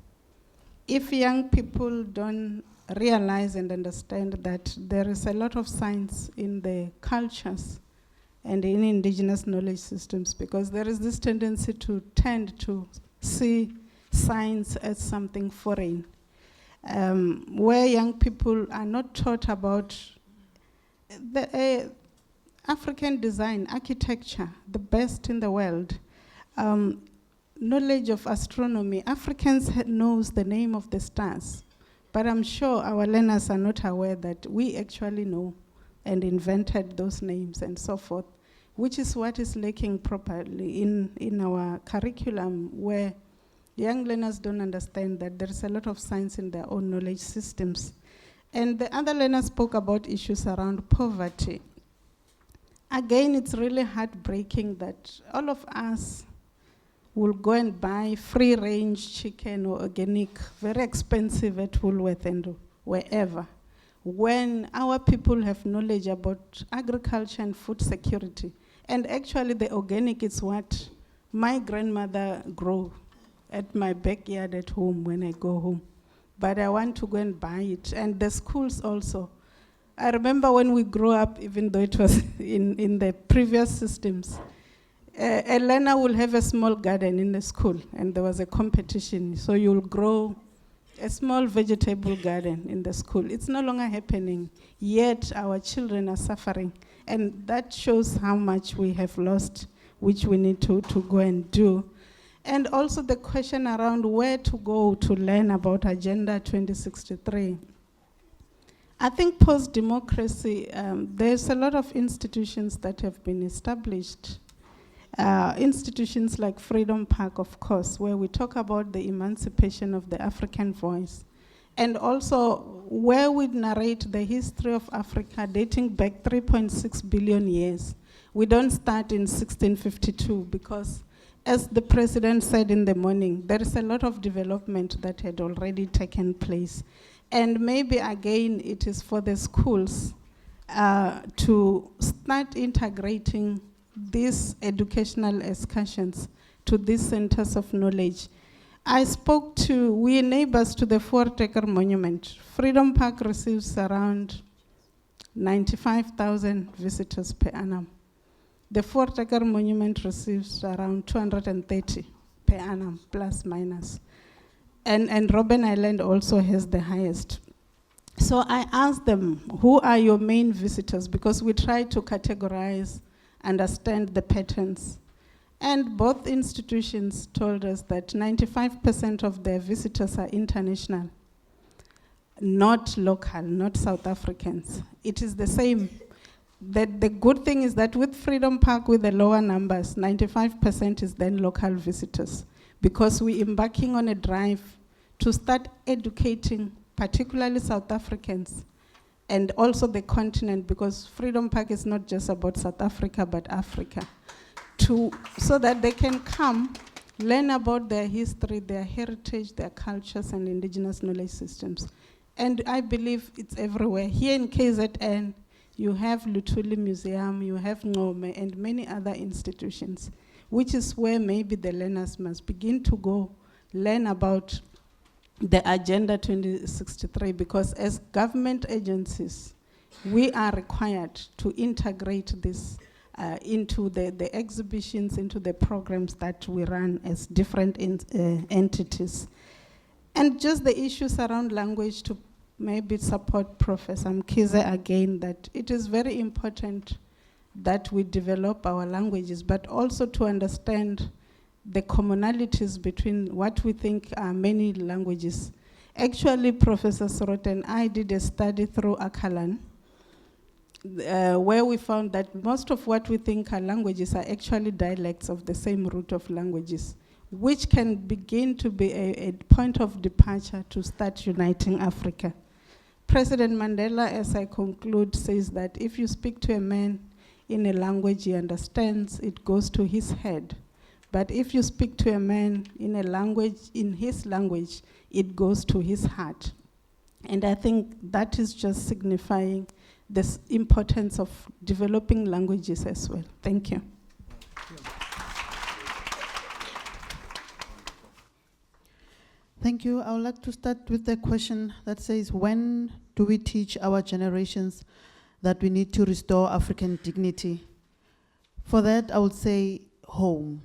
if young people don't realize and understand that there is a lot of science in the cultures and in indigenous knowledge systems, because there is this tendency to tend to see science as something foreign, where young people are not taught about the African design, architecture, the best in the world, knowledge of astronomy. Africans knows the name of the stars, but I'm sure our learners are not aware that we actually know and invented those names and so forth, which is what is lacking properly in our curriculum, where young learners don't understand that there is a lot of science in their own knowledge systems. And the other learners spoke about issues around poverty. Again, it's really heartbreaking that all of us will go and buy free-range chicken or organic, very expensive at Woolworth and wherever, when our people have knowledge about agriculture and food security. And actually the organic is what my grandmother grew at my backyard at home when I go home. But I want to go and buy it. And the schools also. I remember when we grew up, even though it was in the previous systems, a learner will have a small garden in the school, and there was a competition. So you'll grow a small vegetable garden in the school. It's no longer happening, yet our children are suffering. And that shows how much we have lost, which we need to go and do. And also the question around where to go to learn about Agenda 2063. I think post-democracy, there's a lot of institutions that have been established. Institutions like Freedom Park, of course, where we talk about the emancipation of the African voice. And also where we narrate the history of Africa dating back 3.6 billion years. We don't start in 1652 because, as the president said in the morning, there is a lot of development that had already taken place. And maybe again, it is for the schools to start integrating these educational excursions to these centers of knowledge. I spoke to, we're neighbors to the Voortrekker Monument. Freedom Park receives around 95,000 visitors per annum. The Voortrekker Monument receives around 230 per annum, plus minus. And Robben Island also has the highest. So I asked them, who are your main visitors? Because we try to categorize, understand the patterns. And both institutions told us that 95% of their visitors are international, not local, not South Africans. It is the same. The good thing is that with Freedom Park, with the lower numbers, 95% is then local visitors, because we're embarking on a drive to start educating, particularly South Africans, and also the continent, because Freedom Park is not just about South Africa, but Africa, so that they can come, learn about their history, their heritage, their cultures, and indigenous knowledge systems. And I believe it's everywhere. Here in KZN, you have Luthuli Museum, you have Ngome, and many other institutions, which is where maybe the learners must begin to go learn about the Agenda 2063, because as government agencies, we are required to integrate this into the exhibitions, into the programs that we run as different entities. And just the issues around language, to maybe support Professor Mkize again that it is very important that we develop our languages, but also to understand the commonalities between what we think are many languages. Actually, Professor Sorot and I did a study through Akalan, where we found that most of what we think are languages are actually dialects of the same root of languages, which can begin to be a point of departure to start uniting Africa. President Mandela, as I conclude, says that if you speak to a man in a language he understands, it goes to his head. But if you speak to a man in a language, in his language, it goes to his heart. And I think that is just signifying the importance of developing languages as well. Thank you. Thank you. I would like to start with the question that says, when do we teach our generations that we need to restore African dignity? For that, I would say home.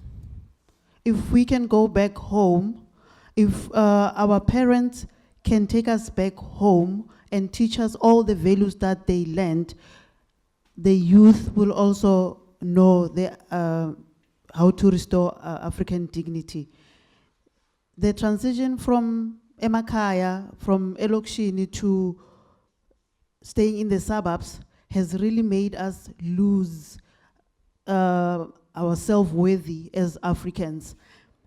If we can go back home, if our parents can take us back home and teach us all the values that they learned, the youth will also know how to restore African dignity. The transition from Emakaya, from Elokshini to staying in the suburbs has really made us lose our self-worthy as Africans.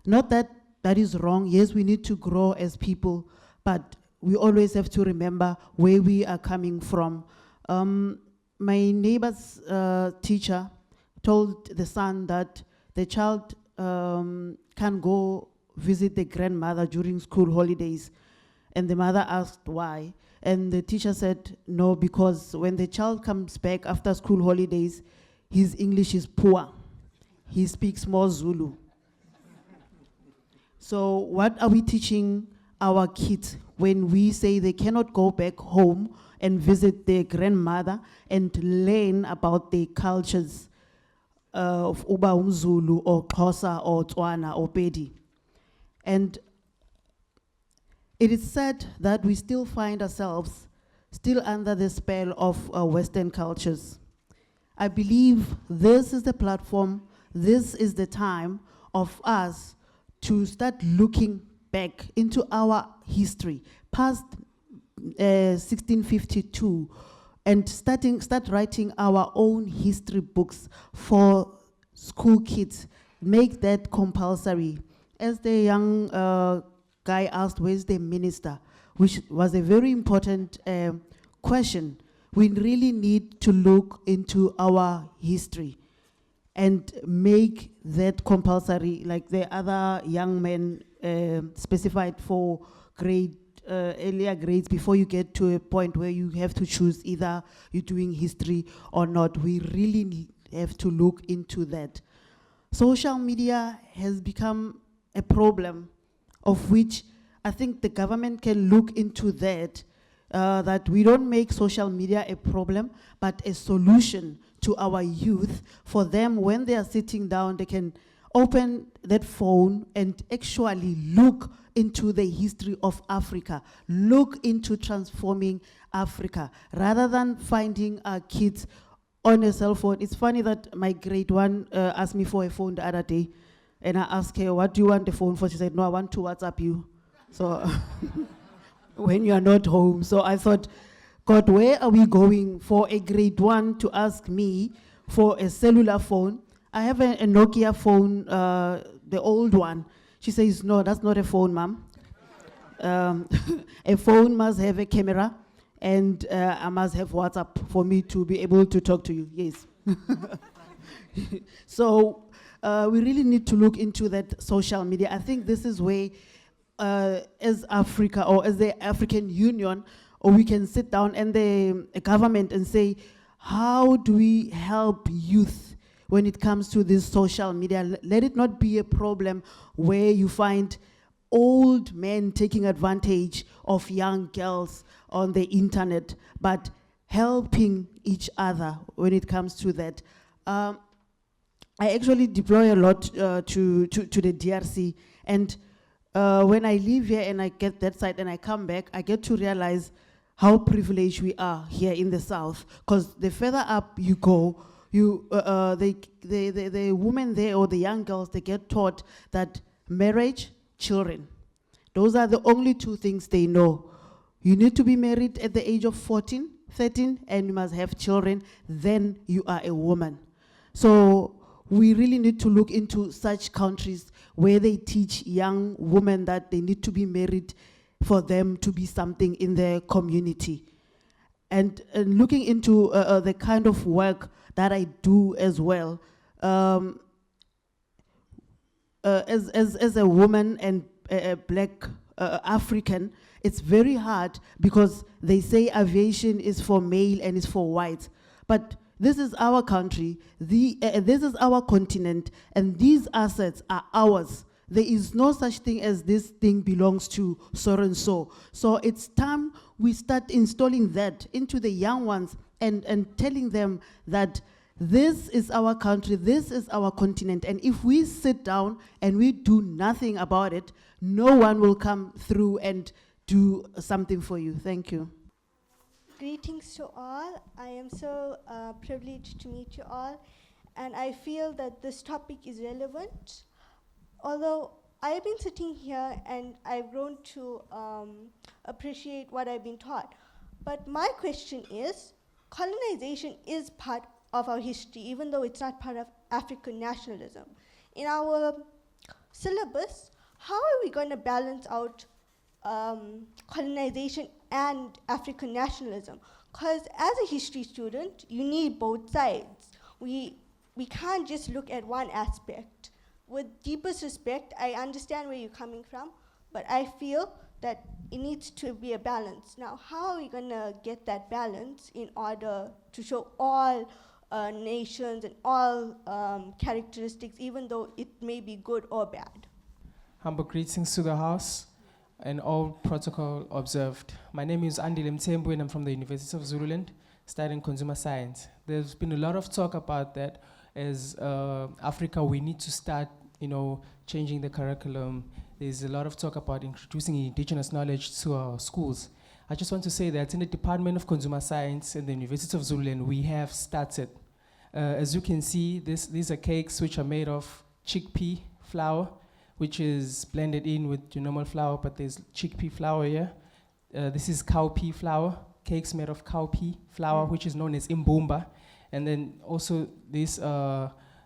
Not that that is wrong. Yes, we need to grow as people, but we always have to remember where we are coming from. My neighbor's teacher told the son that the child can go visit the grandmother during school holidays. And the mother asked why. And the teacher said, no, because when the child comes back after school holidays, his English is poor. He speaks more Zulu. So what are we teaching our kids when we say they cannot go back home and visit their grandmother and learn about their cultures of Uba Umzulu or Xhosa or Tswana or Pedi? And it is sad that we still find ourselves still under the spell of Western cultures. I believe this is the platform, this is the time of us to start looking back into our history, past 1652, and start writing our own history books for school kids. Make that compulsory. As the young guy asked, where's the minister? Which was a very important question. We really need to look into our history and make that compulsory, like the other young men specified for earlier grades before you get to a point where you have to choose either you're doing history or not. We really have to look into that. Social media has become a problem of which I think the government can look into that, that we don't make social media a problem, but a solution to our youth. For them, when they are sitting down, they can open that phone and actually look into the history of Africa, look into transforming Africa, rather than finding our kids on a cell phone. It's funny that my grade one asked me for a phone the other day, and I asked her, what do you want the phone for? She said, no, I want to WhatsApp you. So when you are not home. So I thought, God, where are we going for a grade one to ask me for a cellular phone? I have a Nokia phone, the old one. She says, no, that's not a phone, ma'am. A phone must have a camera, and I must have WhatsApp for me to be able to talk to you. Yes. So we really need to look into that social media. I think this is where, as Africa or as the African Union, or we can sit down and the government and say, how do we help youth when it comes to this social media? Let it not be a problem where you find old men taking advantage of young girls on the internet, but helping each other when it comes to that. I actually deploy a lot to the DRC, and when I leave here and I get that side and I come back, I get to realize how privileged we are here in the South. Because the further up you go, the women there or the young girls, they get taught that marriage, children. Those are the only two things they know. You need to be married at the age of 14, 13, and you must have children, then you are a woman. So we really need to look into such countries where they teach young women that they need to be married for them to be something in their community. And looking into the kind of work that I do as well, as a woman and a black African, it's very hard because they say aviation is for male and it's for white. But this is our country, this is our continent, and these assets are ours. There is no such thing as this thing belongs to so and so. So it's time we start installing that into the young ones and telling them that this is our country, this is our continent, and if we sit down and we do nothing about it, no one will come through and do something for you. Thank you. Greetings to all. I am so privileged to meet you all, and I feel that this topic is relevant. Although I've been sitting here and I've grown to appreciate what I've been taught. But my question is, colonization is part of our history, even though it's not part of African nationalism. In our syllabus, how are we going to balance out colonization and African nationalism? Because as a history student, you need both sides. We can't just look at one aspect. With deepest respect, I understand where you're coming from, but I feel that it needs to be a balance. Now, how are we going to get that balance in order to show all nations and all characteristics, even though it may be good or bad? Humble greetings to the House and all protocol observed. My name is Andile Mthembu and I'm from the University of Zululand, studying consumer science. There's been a lot of talk about that. As Africa, we need to start, changing the curriculum. There's a lot of talk about introducing indigenous knowledge to our schools. I just want to say that in the Department of Consumer Science in the University of Zululand, we have started. As you can see, these are cakes which are made of chickpea flour, which is blended in with your normal flour, but there's chickpea flour here. This is cowpea flour, cakes made of cowpea flour, which is known as imbumba. And then also this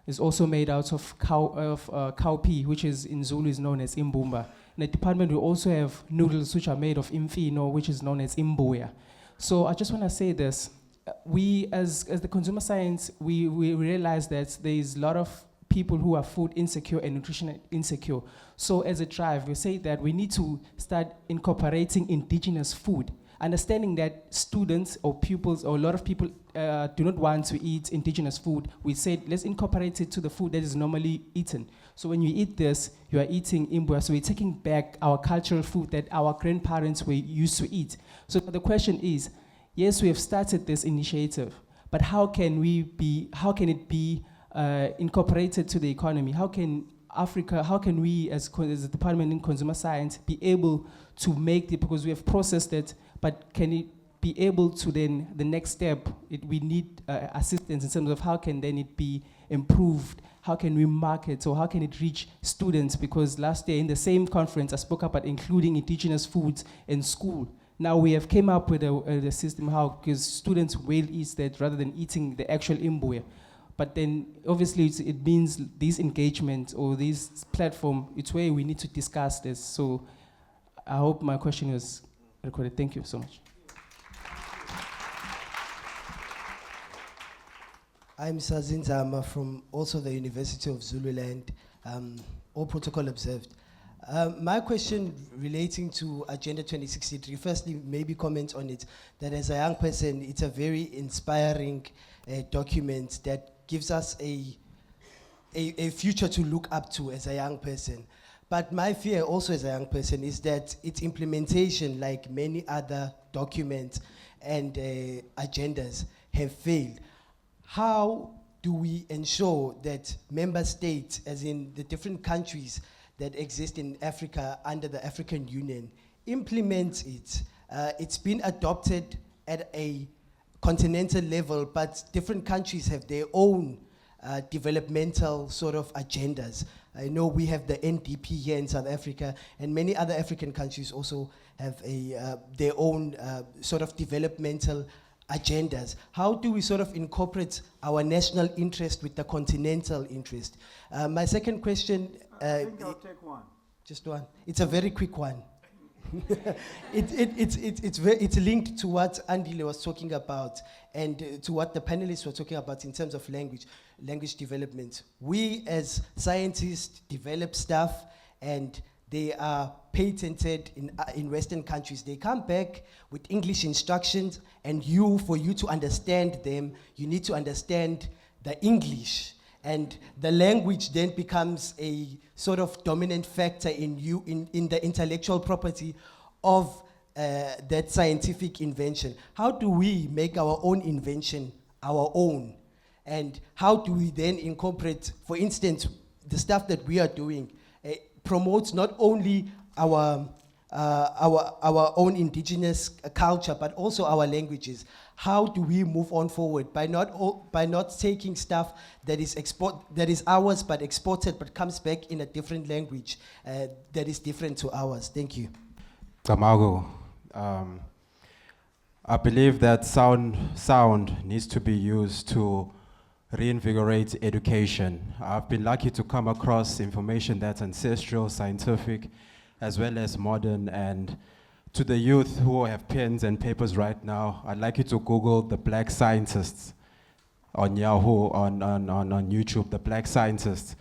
is also made out of cowpea, which is in Zulu is known as imbumba. In the department, we also have noodles which are made of imfino, which is known as imbuya. So I just want to say this. We, as the consumer science, we realize that there is a lot of people who are food insecure and nutrition insecure. So as a drive, we say that we need to start incorporating indigenous food, understanding that students or pupils or a lot of people do not want to eat indigenous food. We said, let's incorporate it to the food that is normally eaten. So when you eat this, you are eating imbuya. So we're taking back our cultural food that our grandparents were used to eat. So the question is, yes, we have started this initiative, but how can it be incorporated to the economy? How can we as the Department in Consumer Science be able to make it, because we have processed it, but can it be able to then, the next step, we need assistance in terms of how can then it be improved, how can we market, or how can it reach students? Because last year in the same conference, I spoke about including indigenous foods in school. Now we have came up with a system how, because students will eat that rather than eating the actual imbuya. But then obviously it means these engagement or this platform, it's where we need to discuss this. So I hope my question was recorded. Thank you so much. I'm Sazin Zama from also the University of Zululand, all protocol observed. My question relating to Agenda 2063, firstly, maybe comment on it, that as a young person, it's a very inspiring document that gives us a future to look up to as a young person. But my fear also as a young person is that its implementation, like many other documents and agendas, have failed. How do we ensure that member states, as in the different countries that exist in Africa under the African Union, implement it It's been adopted at a continental level, but different countries have their own developmental sort of agendas. I know we have the NDP here in South Africa, and many other African countries also have their own sort of developmental agendas. How do we sort of incorporate our national interest with the continental interest? My second question... I think I'll take one. Just one. It's a very quick one. It's linked to what Andile was talking about and to what the panelists were talking about in terms of language development. We as scientists develop stuff and they are patented in Western countries. They come back with English instructions, and for you to understand them, you need to understand the English. And the language then becomes a sort of dominant factor in the intellectual property of that scientific invention. How do we make our own invention our own? And how do we then incorporate, for instance, the stuff that we are doing promotes not only our own indigenous culture, but also our languages? How do we move on forward by not taking stuff that is ours but exported but comes back in a different language that is different to ours? Thank you. Tamago, I believe that sound needs to be used to reinvigorate education. I've been lucky to come across information that's ancestral, scientific, as well as modern. And to the youth who have pens and papers right now, I'd like you to Google the Black Scientists on Yahoo, on YouTube, the Black Scientists.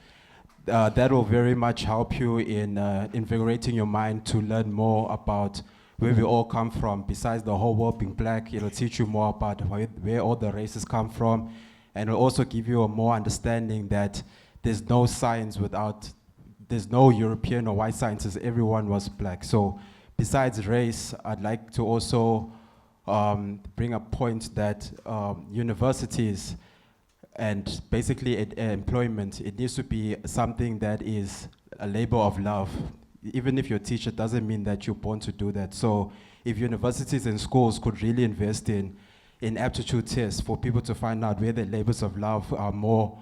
That will very much help you in invigorating your mind to learn more about where we all come from. Besides the whole world being black, it'll teach you more about where all the races come from. And it'll also give you a more understanding that there's no science there's no European or white scientists, everyone was black. So besides race, I'd like to also bring a point that universities and basically employment, it needs to be something that is a labor of love. Even if you're a teacher, doesn't mean that you're born to do that. So if universities and schools could really invest in aptitude tests for people to find out where their labors of love are more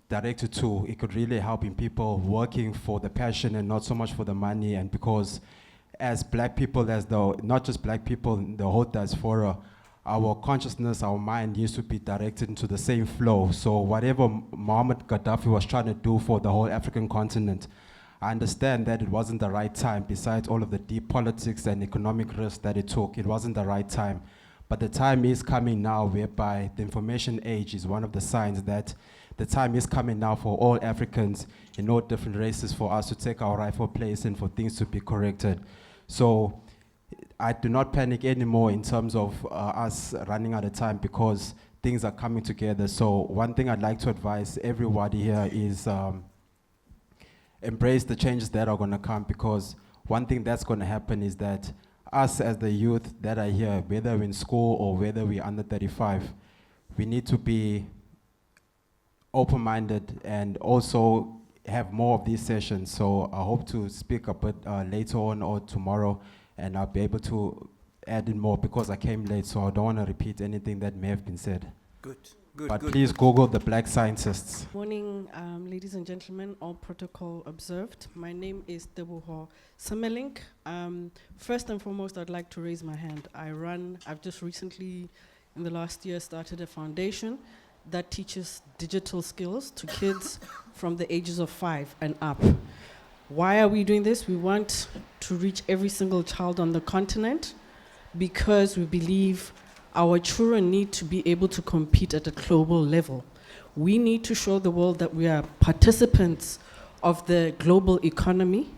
directed to, it could really help in people working for the passion and not so much for the money. And because as black people, not just black people, the whole diaspora, our consciousness, our mind used to be directed into the same flow. So whatever Muammar Gaddafi was trying to do for the whole African continent, I understand that it wasn't the right time. Besides all of the deep politics and economic risks that it took, it wasn't the right time. But the time is coming now whereby the information age is one of the signs that the time is coming now for all Africans in all different races for us to take our rightful place and for things to be corrected. So I do not panic anymore in terms of us running out of time because things are coming together. So one thing I'd like to advise everybody here is embrace the changes that are going to come, because one thing that's going to happen is that us as the youth that are here, whether we're in school or whether we're under 35, we need to be open-minded and also have more of these sessions. So I hope to speak a bit later on or tomorrow, and I'll be able to add in more because I came late, so I don't want to repeat anything that may have been said. Good. But please Google the Black Scientists. Morning, ladies and gentlemen, all protocol observed. My name is Debuho Semelink. First and foremost, I'd like to raise my hand. I've just recently, in the last year, started a foundation that teaches digital skills to kids from the ages of 5 and up. Why are we doing this? We want to reach every single child on the continent because we believe our children need to be able to compete at a global level. We need to show the world that we are participants of the global economy,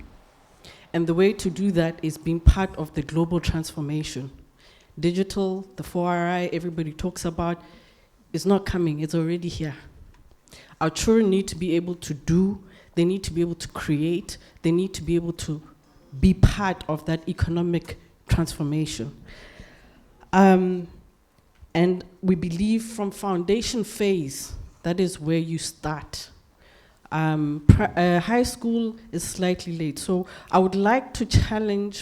and the way to do that is being part of the global transformation. Digital, the 4RI everybody talks about, is not coming, it's already here. Our children need to be able to do, they need to be able to create, they need to be able to be part of that economic transformation. And we believe from foundation phase, that is where you start. High school is slightly late. So I would like to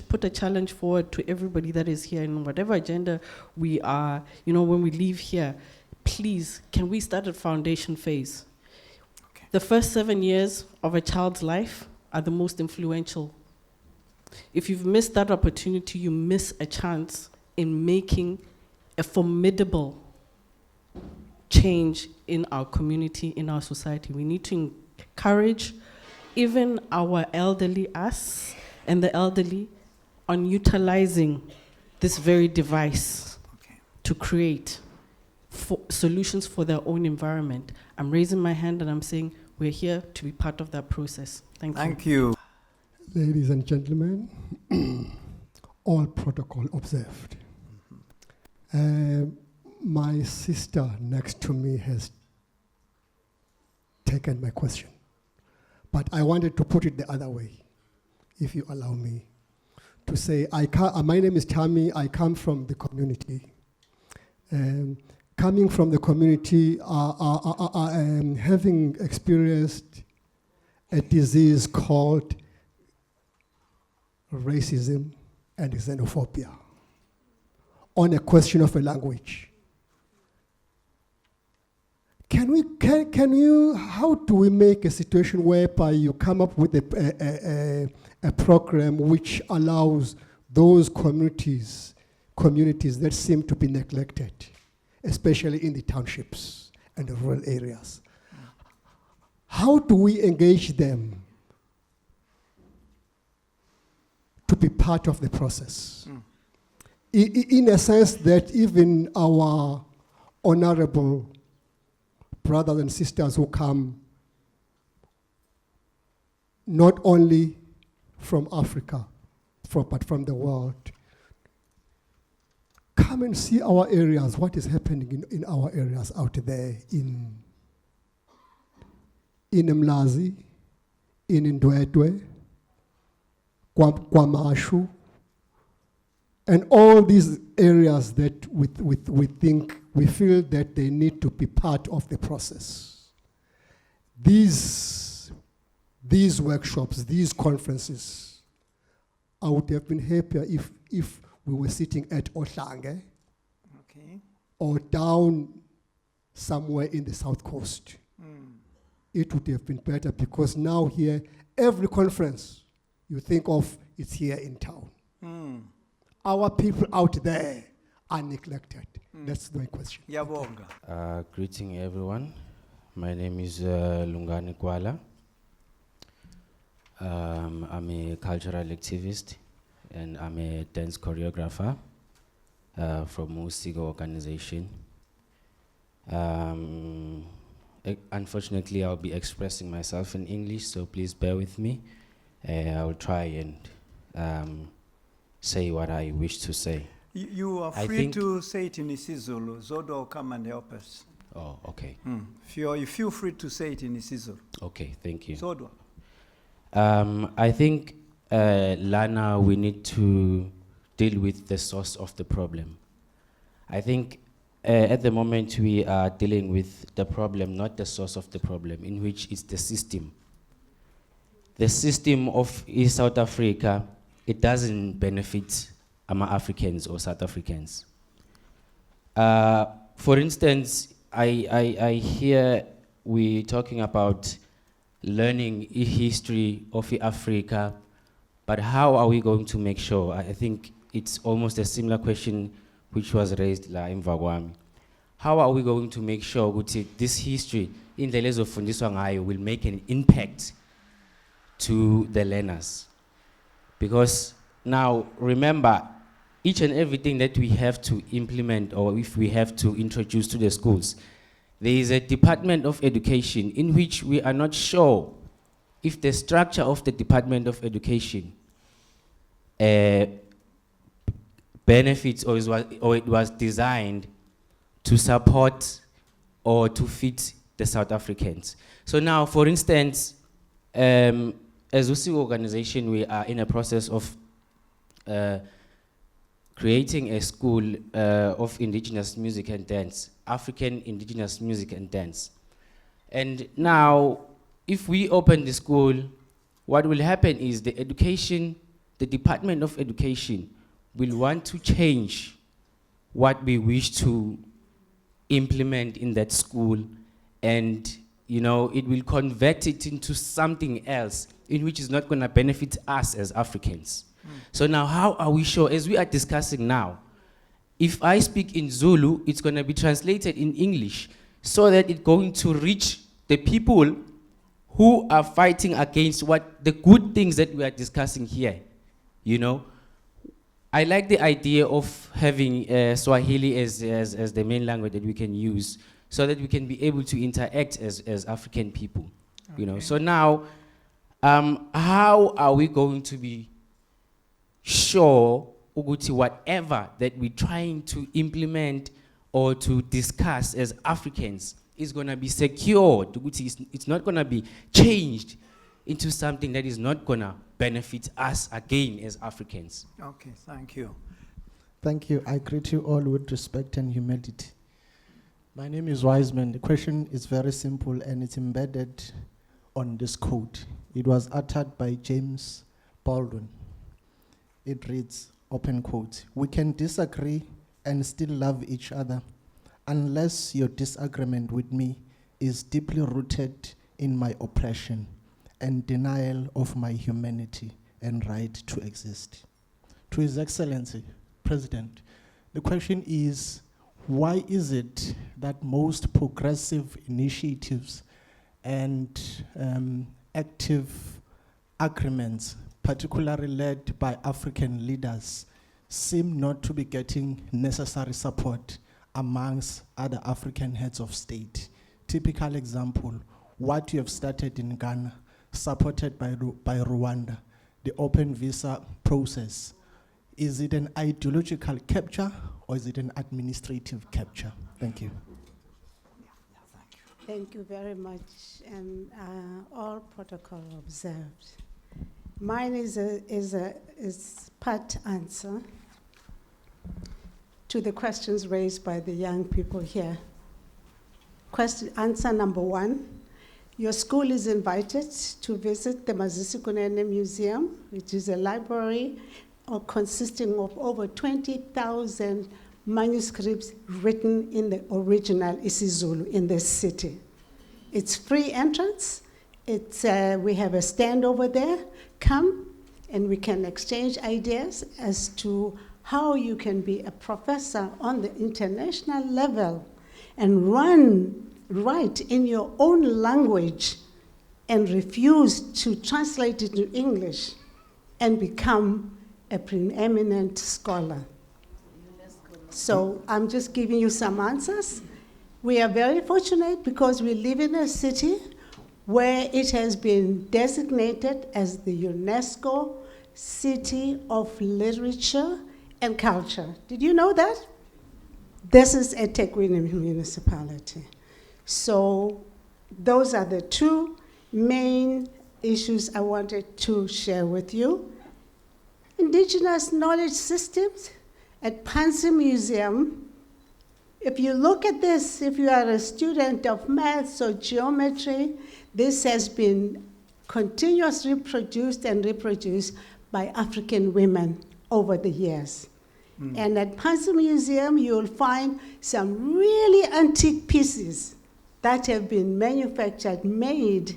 put a challenge forward to everybody that is here in whatever agenda we are, when we leave here, please, can we start at foundation phase? Okay. The first 7 years of a child's life are the most influential. If you've missed that opportunity, you miss a chance in making a formidable change in our community, in our society. We need to encourage even our elderly, us and the elderly, on utilizing this very device to create solutions for their own environment. I'm raising my hand and I'm saying we're here to be part of that process. Thank you. Thank you. Ladies and gentlemen, all protocol observed. My sister next to me has taken my question, but I wanted to put it the other way, if you allow me, to say, my name is Tammy, I come from the community. Coming from the community, having experienced a disease called racism and xenophobia on a question of a language. How do we make a situation whereby you come up with a program which allows those communities that seem to be neglected, especially in the townships and the rural areas? How do we engage them to be part of the process? In a sense that even our honorable brothers and sisters who come not only from Africa, but from the world, come and see our areas, what is happening in our areas out there in Mlazi, in Ndwedwe, Kwamashu, and all these areas that we feel that they need to be part of the process. These workshops, these conferences, I would have been happier if we were sitting at Ohlange, or down somewhere in the South Coast. It would have been better, because now here, every conference you think of, it's here in town. Our people out there are neglected. That's my question. Greeting everyone. My name is Lungani Kwala. I'm a cultural activist and I'm a dance choreographer from Musigo organization. Unfortunately, I'll be expressing myself in English, so please bear with me. I'll try and say what I wish to say. You are free to say it in isiZulu. Zodo will come and help us. Oh, okay. You feel free to say it in isiZulu. Okay, thank you. Zodo. I think, Lana, we need to deal with the source of the problem. I think at the moment we are dealing with the problem, not the source of the problem, in which is the system. The system of East South Africa, it doesn't benefit Africans or South Africans. For instance, I hear we talking about learning history of Africa, but how are we going to make sure? I think it's almost a similar question which was raised in Vagwami. How are we going to make sure that this history in the Lezo Fundiswa ngayo will make an impact to the learners? Because now, remember, each and everything that we have to implement, or if we have to introduce to the schools, there is a Department of Education in which we are not sure if the structure of the Department of Education benefits or it was designed to support or to fit the South Africans. So now, for instance, as Usi organization, we are in a process of creating a school of indigenous music and dance, African indigenous music and dance. And now if we open the school, what will happen is the Department of Education will want to change what we wish to implement in that school, and it will convert it into something else in which is not going to benefit us as Africans. So now how are we sure, as we are discussing now, if I speak in Zulu, it's going to be translated in English so that it's going to reach the people who are fighting against what the good things that we are discussing here. I like the idea of having Swahili as the main language that we can use so that we can be able to interact as African people. So now, how are we going to be sure ukuthi whatever that we're trying to implement or to discuss as Africans is going to be secured, ukuthi it's not going to be changed into something that is not going to benefit us again as Africans? Okay, thank you. Thank you. I greet you all with respect and humility. My name is Wiseman. The question is very simple and it's embedded on this quote. It was uttered by James Baldwin. It reads, open quote, "We can disagree and still love each other unless your disagreement with me is deeply rooted in my oppression and denial of my humanity and right to exist." To His Excellency, President, the question is, why is it that most progressive initiatives and active agreements, particularly led by African leaders, seem not to be getting necessary support amongst other African heads of state? Typical example, what you have started in Ghana, supported by Rwanda, the open visa process. Is it an ideological capture or is it an administrative capture? Thank you. Thank you very much, and all protocol observed. Mine is part answer to the questions raised by the young people here. Answer number one, your school is invited to visit the Masisi Kunene Museum, which is a library consisting of over 20,000 manuscripts written in the original isiZulu in this city. It's free entrance. We have a stand over there. Come and we can exchange ideas as to how you can be a professor on the international level and write in your own language and refuse to translate it to English and become a preeminent scholar. So I'm just giving you some answers. We are very fortunate because we live in a city where it has been designated as the UNESCO City of Literature and Culture. Did you know that? This is a eThekwini municipality. So those are the two main issues I wanted to share with you. Indigenous knowledge systems at Pansi Museum. If you look at this, if you are a student of maths or geometry, this has been continuously produced and reproduced by African women over the years. And at Pansi Museum, you'll find some really antique pieces that have been made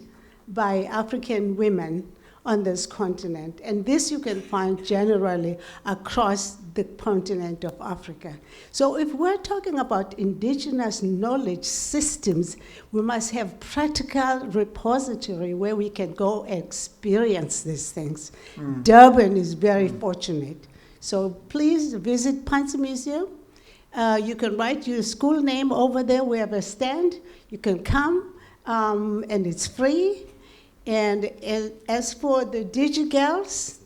by African women on this continent. And this you can find generally across the continent of Africa. So if we're talking about indigenous knowledge systems, we must have practical repository where we can go and experience these things. Durban is very fortunate. So please visit Pansi Museum. You can write your school name over there. We have a stand. You can come, and it's free. And as for the DigiGirls,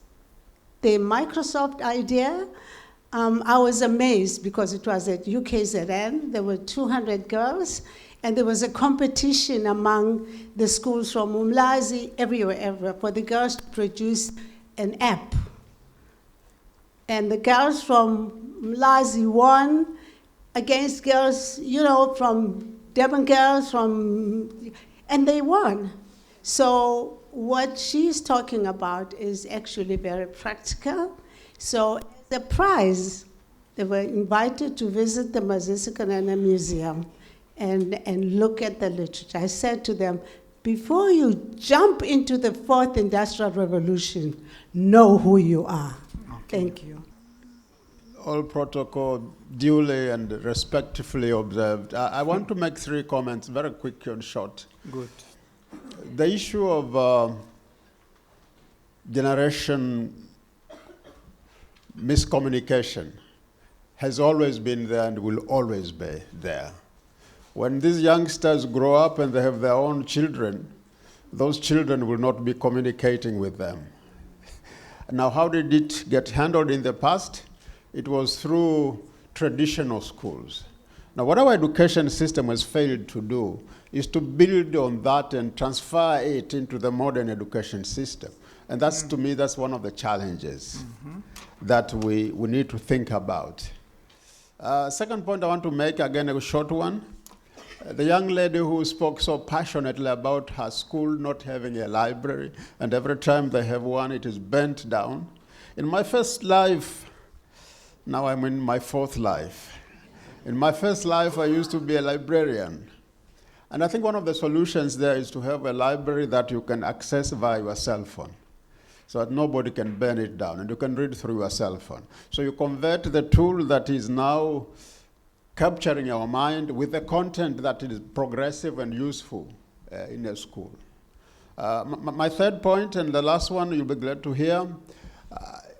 the Microsoft idea, I was amazed because it was at UKZN. There were 200 girls, and there was a competition among the schools from Umlazi, everywhere, for the girls to produce an app. And the girls from Umlazi won against girls, from Durban girls, and they won. So what she's talking about is actually very practical. So the prize, they were invited to visit the Mazisikanana Museum and look at the literature. I said to them, before you jump into the fourth industrial revolution, know who you are. Thank you. All protocol duly and respectfully observed. I want to make 3 comments, very quick and short. Good. The issue of generation miscommunication has always been there and will always be there. When these youngsters grow up and they have their own children, those children will not be communicating with them. Now, how did it get handled in the past? It was through traditional schools. Now, what our education system has failed to do is to build on that and transfer it into the modern education system. And that's, to me, that's one of the challenges that we need to think about. Second point I want to make, again, a short one. The young lady who spoke so passionately about her school not having a library, and every time they have one, it is burnt down. In my first life, now I'm in my 4th life. In my first life, I used to be a librarian. And I think one of the solutions there is to have a library that you can access via your cell phone, so that nobody can burn it down, and you can read through your cell phone. So you convert the tool that is now capturing our mind with the content that is progressive and useful in a school. My third point, and the last one you'll be glad to hear,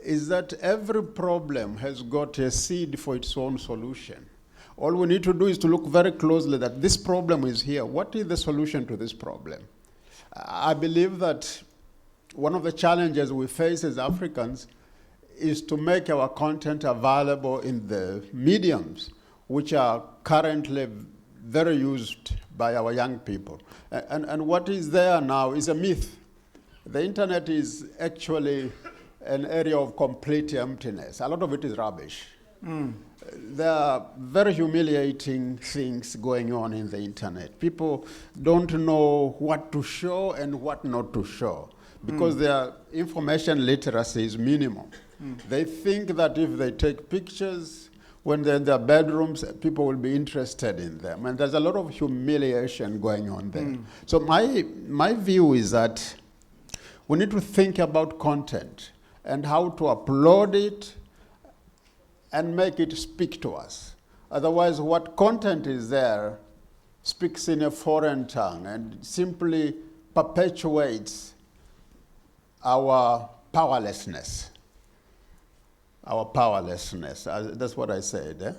is that every problem has got a seed for its own solution. All we need to do is to look very closely that this problem is here. What is the solution to this problem? I believe that one of the challenges we face as Africans is to make our content available in the mediums which are currently very used by our young people. And what is there now is a myth. The internet is actually an area of complete emptiness. A lot of it is rubbish. There are very humiliating things going on in the internet. People don't know what to show and what not to show because their information literacy is minimal. They think that if they take pictures when they're in their bedrooms, people will be interested in them. And there's a lot of humiliation going on there. So my view is that we need to think about content and how to upload it and make it speak to us. Otherwise, what content is there speaks in a foreign tongue and simply perpetuates our powerlessness. Our powerlessness. That's what I said.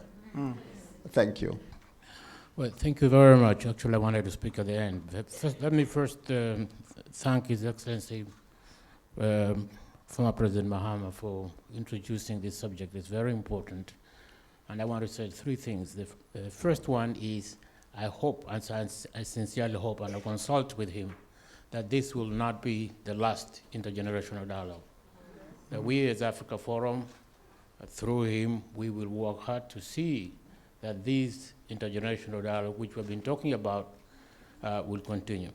Thank you. Well, thank you very much. Actually, I wanted to speak at the end. Let me first thank His Excellency, former President Mahama, for introducing this subject. It's very important. And I want to say 3 things. The first one is I hope, and I sincerely hope, and I consult with him, that this will not be the last intergenerational dialogue. That we as Africa Forum, through him, we will work hard to see that this intergenerational dialogue, which we've been talking about, will continue.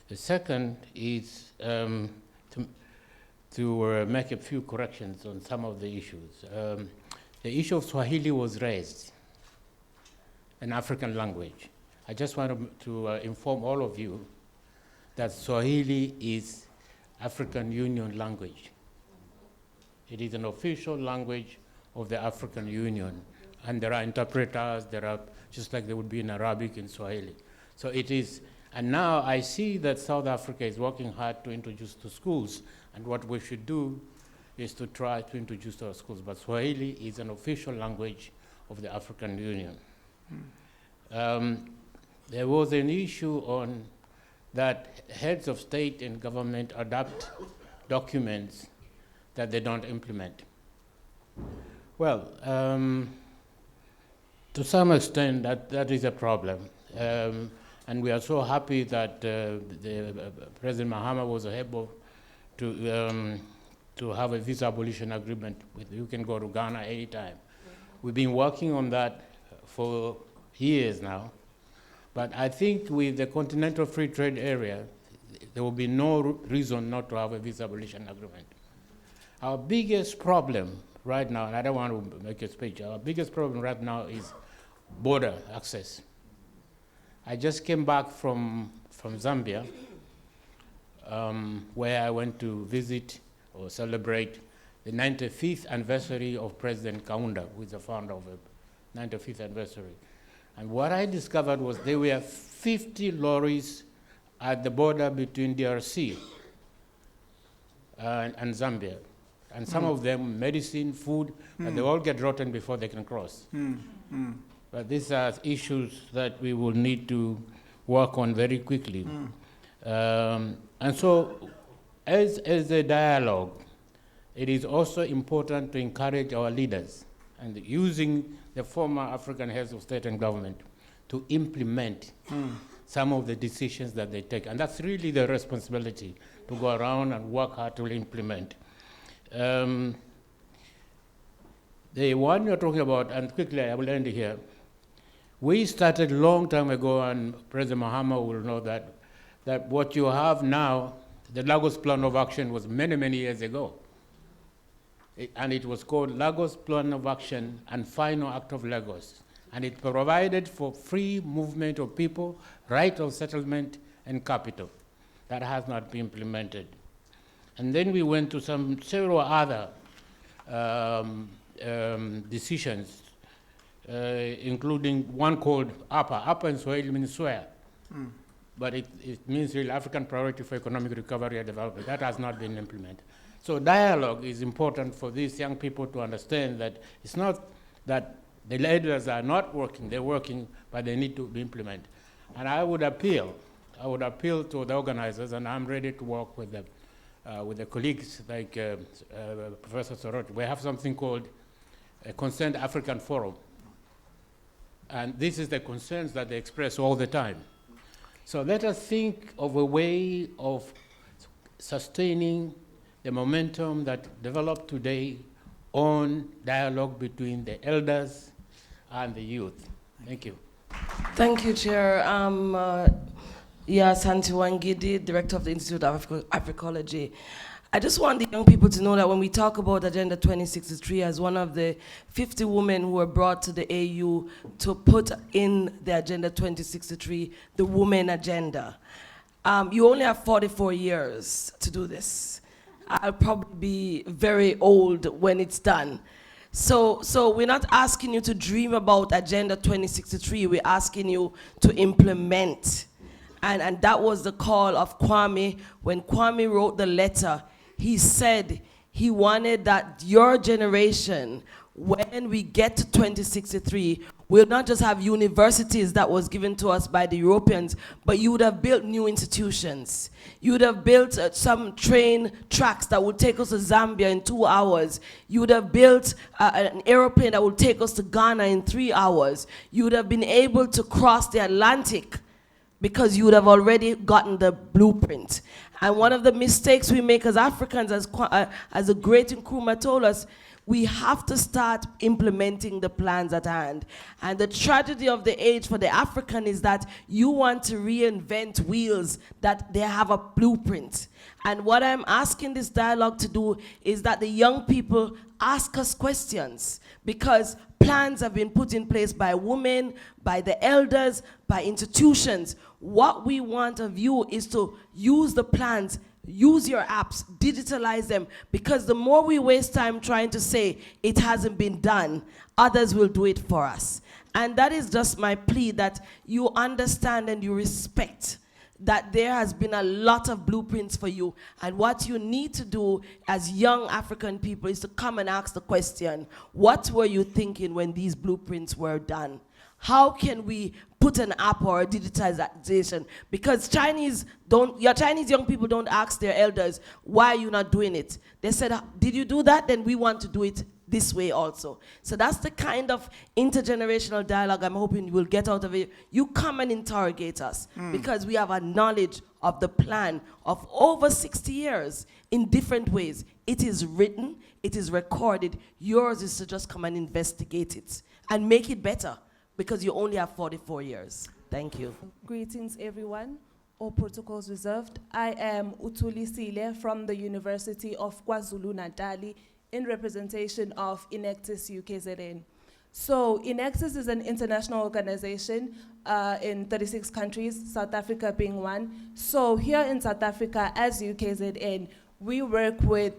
The second is to make a few corrections on some of the issues. The issue of Swahili was raised, an African language. I just want to inform all of you that Swahili is African Union language. It is an official language of the African Union. And there are interpreters, just like there would be in Arabic and Swahili. So it is, and now I see that South Africa is working hard to introduce to schools, and what we should do is to try to introduce to our schools. But Swahili is an official language of the African Union. There was an issue on that heads of state and government adopt documents that they don't implement. Well, to some extent, that is a problem. And we are so happy that President Mahama was able to have a visa abolition agreement with you can go to Ghana anytime. We've been working on that for years now. But I think with the Continental Free Trade Area, there will be no reason not to have a visa abolition agreement. Our biggest problem right now, and I don't want to make a speech, our biggest problem right now is border access. I just came back from Zambia, where I went to visit or celebrate the 95th anniversary of President Kaunda, who is the founder of the 95th anniversary. And what I discovered was there were 50 lorries at the border between DRC and Zambia. And some of them medicine, food, but they all get rotten before they can cross. But these are issues that we will need to work on very quickly. And so, as a dialogue, it is also important to encourage our leaders and using the former African heads of state and government to implement some of the decisions that they take. And that's really their responsibility, to go around and work hard to implement. The one you're talking about, and quickly I will end here, we started a long time ago, and President Mahama will know that what you have now, the Lagos Plan of Action was many, many years ago. And it was called Lagos Plan of Action and Final Act of Lagos. And it provided for free movement of people, right of settlement, and capital. That has not been implemented. And then we went to several other decisions, including one called APA. APA in Swahili means swear. But it means really African Priority for Economic Recovery and Development. That has not been implemented. So dialogue is important for these young people to understand that it's not that the leaders are not working, they're working, but they need to be implemented. And I would appeal to the organizers, and I'm ready to work with them. With the colleagues like Professor Soroti. We have something called a Concerned African Forum. And this is the concerns that they express all the time. So let us think of a way of sustaining the momentum that developed today on dialogue between the elders and the youth. Thank you. Thank you, Chair. Santi Wangidi, Director of the Institute of Africology. I just want the young people to know that when we talk about Agenda 2063 as one of the 50 women who were brought to the AU to put in the Agenda 2063, the women agenda, you only have 44 years to do this. I'll probably be very old when it's done. So we're not asking you to dream about Agenda 2063, we're asking you to implement. And that was the call of Kwame. When Kwame wrote the letter, he said he wanted that your generation, when we get to 2063, we'll not just have universities that was given to us by the Europeans, but you would have built new institutions. You would have built some train tracks that would take us to Zambia in 2 hours. You would have built an airplane that would take us to Ghana in 3 hours. You would have been able to cross the Atlantic because you would have already gotten the blueprint. And one of the mistakes we make as Africans, as the great Nkrumah told us, we have to start implementing the plans at hand. And the tragedy of the age for the African is that you want to reinvent wheels that they have a blueprint. And what I'm asking this dialogue to do is that the young people ask us questions, because plans have been put in place by women, by the elders, by institutions. What we want of you is to use the plans, use your apps, digitalize them, because the more we waste time trying to say it hasn't been done, others will do it for us. And that is just my plea, that you understand and you respect that there has been a lot of blueprints for you, and what you need to do as young African people is to come and ask the question, what were you thinking when these blueprints were done? How can we put an app or a digitization? Because your Chinese young people don't ask their elders, why are you not doing it? They said, did you do that? Then we want to do it this way also. So that's the kind of intergenerational dialogue I'm hoping you will get out of it. You come and interrogate us, because we have a knowledge of the plan of over 60 years in different ways. It is written, it is recorded. Yours is to just come and investigate it and make it better, because you only have 44 years. Thank you. Greetings, everyone. all protocols reserved. I am Utuli Sile from the University of KwaZulu-Natal in representation of Enactus UKZN. So Enactus is an international organization in 36 countries, South Africa being one. So here in South Africa, as UKZN, we work with,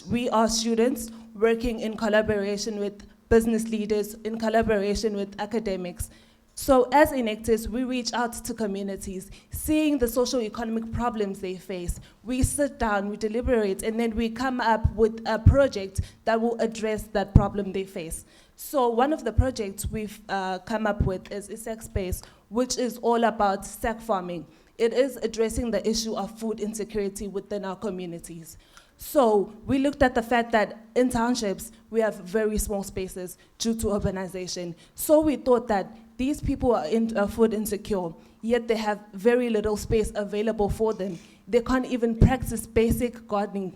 we are students working in collaboration with business leaders, in collaboration with academics. So as Enactus, we reach out to communities, seeing the socio-economic problems they face. We sit down, we deliberate, and then we come up with a project that will address that problem they face. So one of the projects we've come up with is Isaac Space, which is all about sack farming. It is addressing the issue of food insecurity within our communities. So we looked at the fact that in townships, we have very small spaces due to urbanization. So we thought that these people are food insecure, yet they have very little space available for them. They can't even practice basic gardening.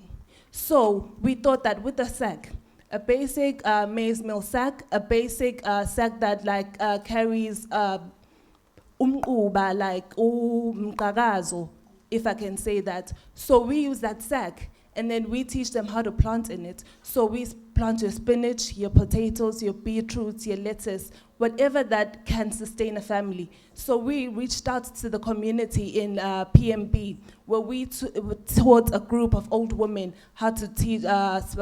So we thought that with a sack, a basic maize meal sack, a basic sack that carries umquba, like umqakazo, if I can say that. So we use that sack, and then we teach them how to plant in it. So we plant your spinach, your potatoes, your beetroots, your lettuce, whatever that can sustain a family. So we reached out to the community in PMB, where we taught a group of old women how to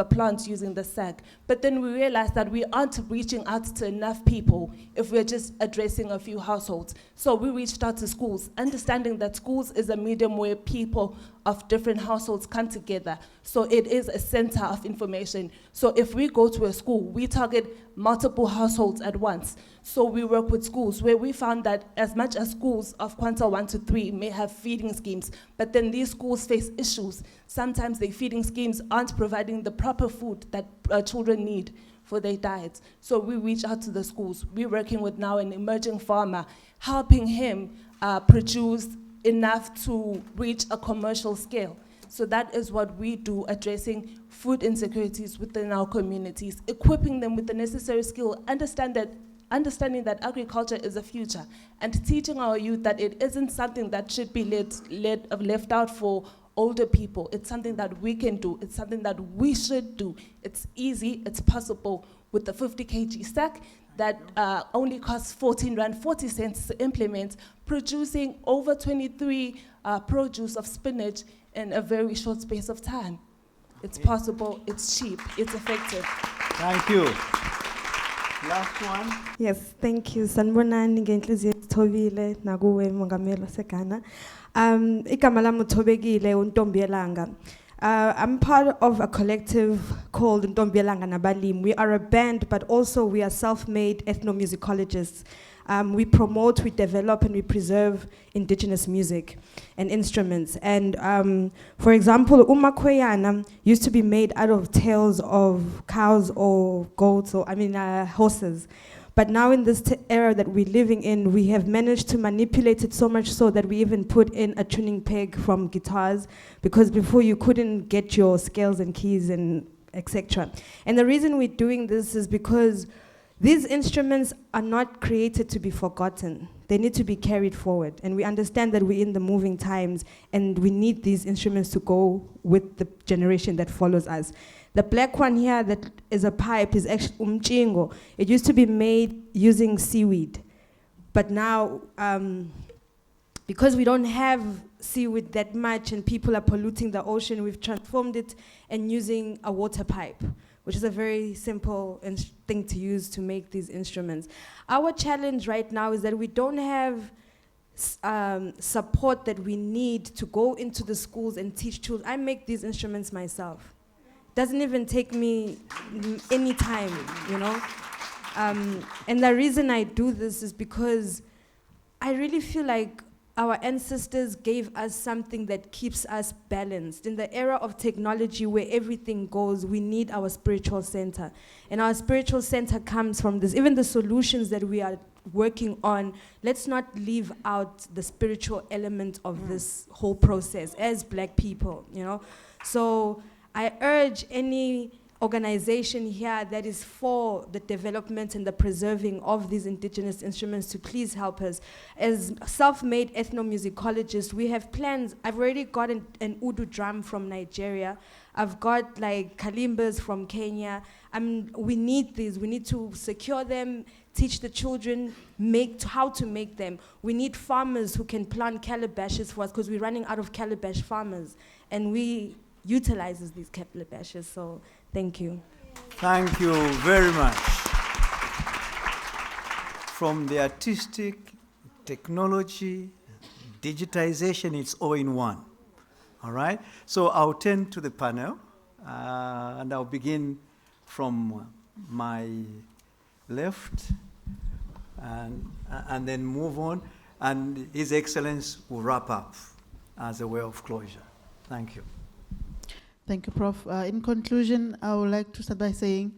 plant using the sack. But then we realized that we aren't reaching out to enough people if we're just addressing a few households. So we reached out to schools, understanding that schools is a medium where people of different households come together. So it is a center of information. So if we go to a school, we target multiple households at once. So we work with schools where we found that as much as schools of Quanta 1 to 3 may have feeding schemes, but then these schools face issues. Sometimes their feeding schemes aren't providing the proper food that children need for their diets. So we reach out to the schools. We're working with now an emerging farmer, helping him produce enough to reach a commercial scale. So that is what we do, addressing food insecurities within our communities, equipping them with the necessary skill, understanding that agriculture is a future, and teaching our youth that it isn't something that should be left out for older people. It's something that we can do. It's something that we should do. It's easy, it's possible. With the 50 kg sack that only costs 14 Rand 40 cents to implement, producing over 23 produce of spinach in a very short space of time. It's possible, it's cheap, it's effective. Thank you. Last one. Yes, thank you. Sanibonani ngenhliziyo esithobile nakuwe Mongameli waseGhana. Igama lami uThobekile uNtombiyelanga. I'm part of a collective called Ntombiyelanga Nabalimi. We are a band, but also we are self-made ethnomusicologists. We promote, we develop, and we preserve indigenous music and instruments. And for example, umakweyana used to be made out of tails of cows or goats, or horses. But now in this era that we're living in, we have managed to manipulate it so much so that we even put in a tuning peg from guitars, because before you couldn't get your scales and keys and etc. And the reason we're doing this is because these instruments are not created to be forgotten. They need to be carried forward. And we understand that we're in the moving times and we need these instruments to go with the generation that follows us. The black one here that is a pipe is actually umchingo. It used to be made using seaweed. But now, because we don't have seaweed that much and people are polluting the ocean, we've transformed it and using a water pipe, which is a very simple thing to use to make these instruments. Our challenge right now is that we don't have support that we need to go into the schools and teach children. I make these instruments myself. Doesn't even take me any time, you know? And the reason I do this is because I really feel like our ancestors gave us something that keeps us balanced. In the era of technology where everything goes, we need our spiritual center. And our spiritual center comes from this. Even the solutions that we are working on, let's not leave out the spiritual element of this whole process as black people, you know? So I urge any organization here that is for the development and the preserving of these indigenous instruments to please help us. As self-made ethnomusicologists, we have plans. I've already got an Udu drum from Nigeria. I've got like kalimbas from Kenya. We need these. We need to secure them, teach the children how to make them. We need farmers who can plant calabashes for us because we're running out of calabash farmers. And we utilizes these calabashes. So thank you. Thank you very much. From the artistic, technology, digitization, it's all in one. All right? So I'll turn to the panel, and I'll begin from my left, and then move on, and His Excellence will wrap up as a way of closure. Thank you. Thank you, Prof. In conclusion, I would like to start by saying,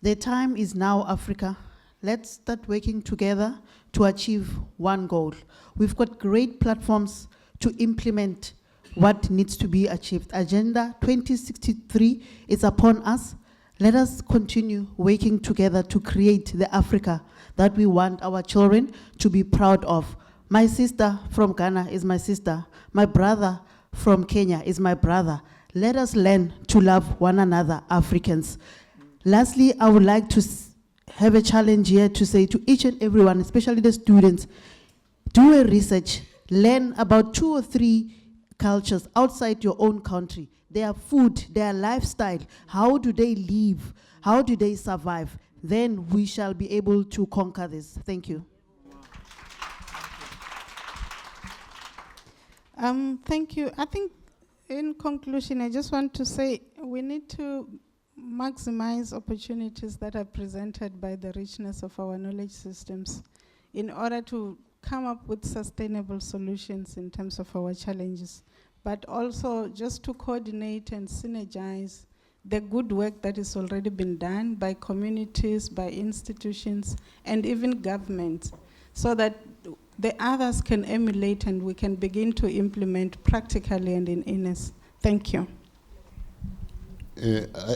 the time is now, Africa. Let's start working together to achieve one goal. We've got great platforms to implement what needs to be achieved. Agenda 2063 is upon us. Let us continue working together to create the Africa that we want our children to be proud of. My sister from Ghana is my sister. My brother from Kenya is my brother. Let us learn to love one another, Africans. Lastly, I would like to have a challenge here to say to each and everyone, especially the students, do a research, learn about 2 or 3 cultures outside your own country, their food, their lifestyle, how do they live, how do they survive? Then we shall be able to conquer this. Thank you. Thank you. I think in conclusion, I just want to say we need to maximize opportunities that are presented by the richness of our knowledge systems in order to come up with sustainable solutions in terms of our challenges, but also just to coordinate and synergize the good work that has already been done by communities, by institutions, and even governments, so that the others can emulate and we can begin to implement practically and in earnest. Thank you.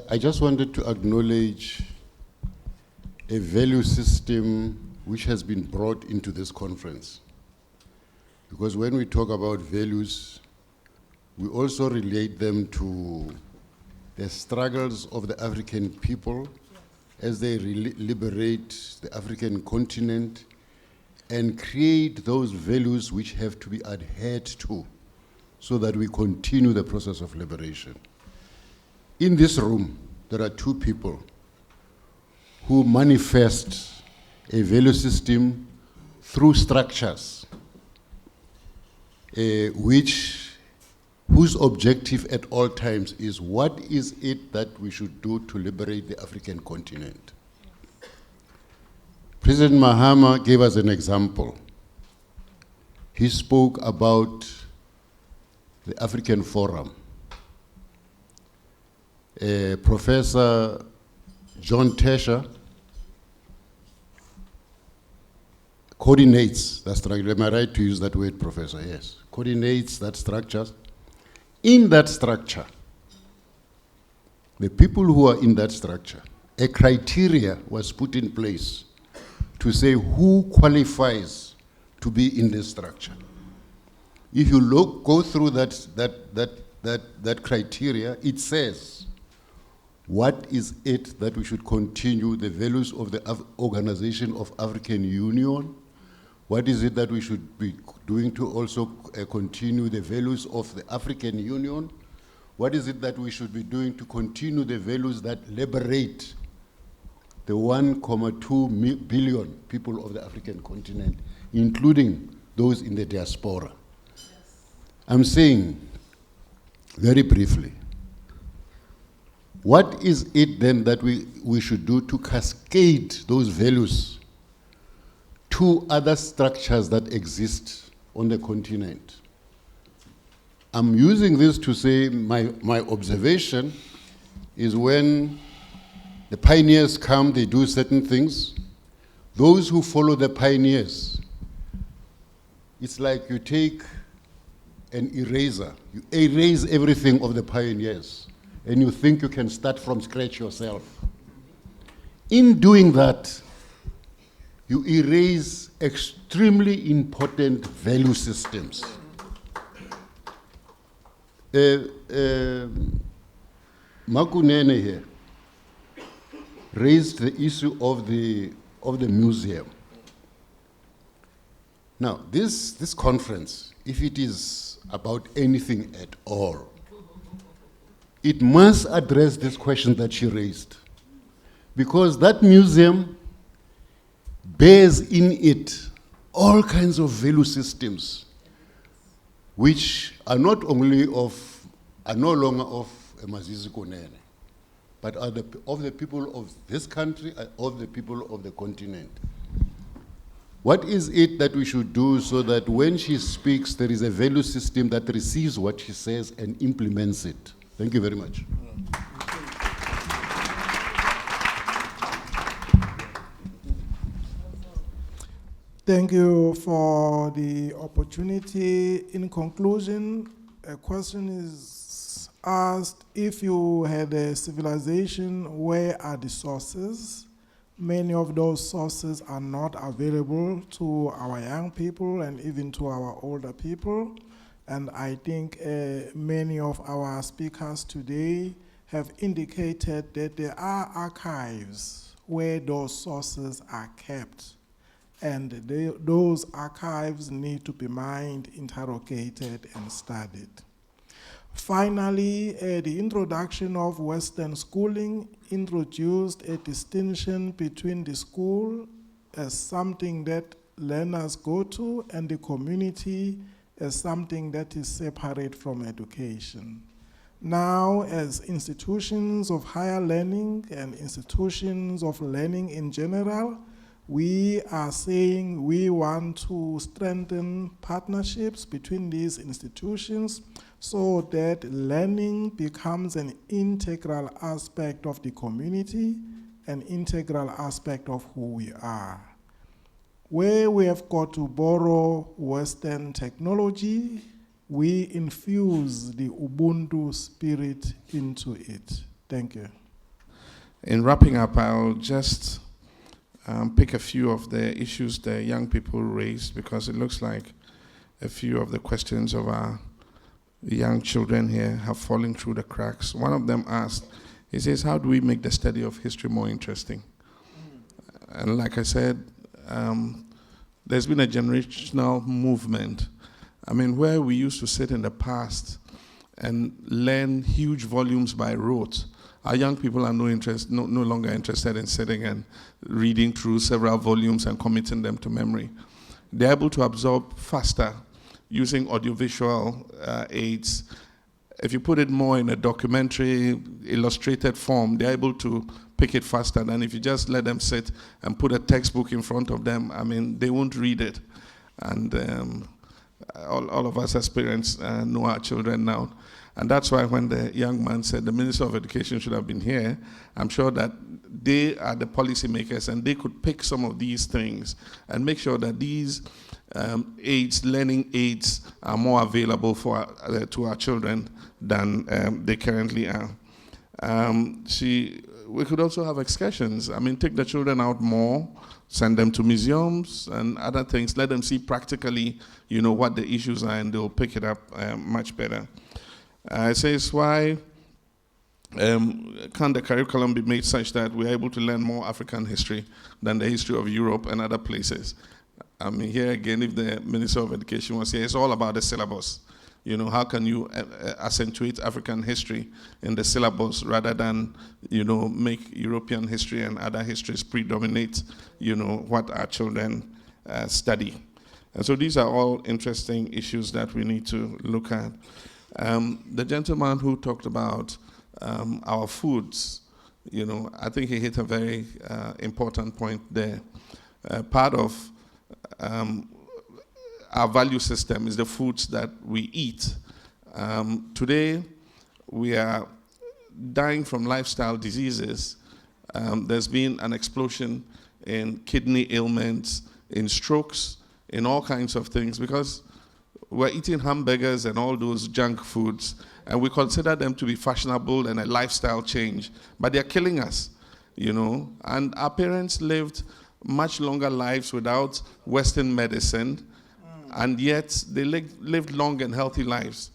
I just wanted to acknowledge a value system which has been brought into this conference. Because when we talk about values, we also relate them to the struggles of the African people as they liberate the African continent and create those values which have to be adhered to so that we continue the process of liberation. In this room, there are 2 people who manifest a value system through structures whose objective at all times is what is it that we should do to liberate the African continent. President Mahama gave us an example. He spoke about the African Forum. Professor John Tesha coordinates that structure. Am I right to use that word, Professor? Yes. Coordinates that structure. In that structure, the people who are in that structure, a criteria was put in place to say who qualifies to be in this structure. If you go through that criteria, it says what is it that we should continue, the values of the Organization of African Union, what is it that we should be doing to also continue the values of the African Union, what is it that we should be doing to continue the values that liberate the 1.2 billion people of the African continent, including those in the diaspora. I'm saying, very briefly, what is it then that we should do to cascade those values to other structures that exist on the continent? I'm using this to say my observation is when the pioneers come, they do certain things. Those who follow the pioneers, it's like you take an eraser, you erase everything of the pioneers, and you think you can start from scratch yourself. In doing that, you erase extremely important value systems. Makunene here raised the issue of the museum. Now, this conference, if it is about anything at all, it must address this question that she raised. Because that museum bears in it all kinds of value systems which are not only are no longer of Masisi Kunene, but are of the people of this country, of the people of the continent. What is it that we should do so that when she speaks, there is a value system that receives what she says and implements it? Thank you very much. Thank you for the opportunity. In conclusion, a question is asked, if you had a civilization, where are the sources? Many of those sources are not available to our young people and even to our older people. And I think many of our speakers today have indicated that there are archives where those sources are kept. And those archives need to be mined, interrogated, and studied. Finally, the introduction of Western schooling introduced a distinction between the school as something that learners go to and the community as something that is separate from education. Now, as institutions of higher learning and institutions of learning in general, we are saying we want to strengthen partnerships between these institutions so that learning becomes an integral aspect of the community, an integral aspect of who we are. Where we have got to borrow Western technology, we infuse the Ubuntu spirit into it. Thank you. In wrapping up, I'll just pick a few of the issues the young people raised, because it looks like a few of the questions of our young children here have fallen through the cracks. One of them asked, he says, how do we make the study of history more interesting? And like I said, there's been a generational movement. I mean, where we used to sit in the past and learn huge volumes by rote, our young people are no longer interested in sitting and reading through several volumes and committing them to memory. They're able to absorb faster using audiovisual aids. If you put it more in a documentary, illustrated form, they're able to pick it faster than if you just let them sit and put a textbook in front of them. I mean, they won't read it. And all of us as parents know our children now. And that's why when the young man said the Minister of Education should have been here, I'm sure that they are the policymakers and they could pick some of these things and make sure that these aids, learning aids, are more available for to our children than they currently are. We could also have excursions. I mean, take the children out more, send them to museums and other things, let them see practically, you know, what the issues are, and they'll pick it up much better. It says, why can the curriculum be made such that we're able to learn more African history than the history of Europe and other places? I mean, here again, if the Minister of Education was here, it's all about the syllabus. You know, how can you accentuate African history in the syllabus rather than, you know, make European history and other histories predominate, you know, what our children study. And so these are all interesting issues that we need to look at. The gentleman who talked about our foods, you know, I think he hit a very important point there. Part of our value system is the foods that we eat. Today, we are dying from lifestyle diseases. There's been an explosion in kidney ailments, in strokes, in all kinds of things, because we're eating hamburgers and all those junk foods, and we consider them to be fashionable and a lifestyle change, but they're killing us, you know. And our parents lived much longer lives without Western medicine, and yet they lived long and healthy lives.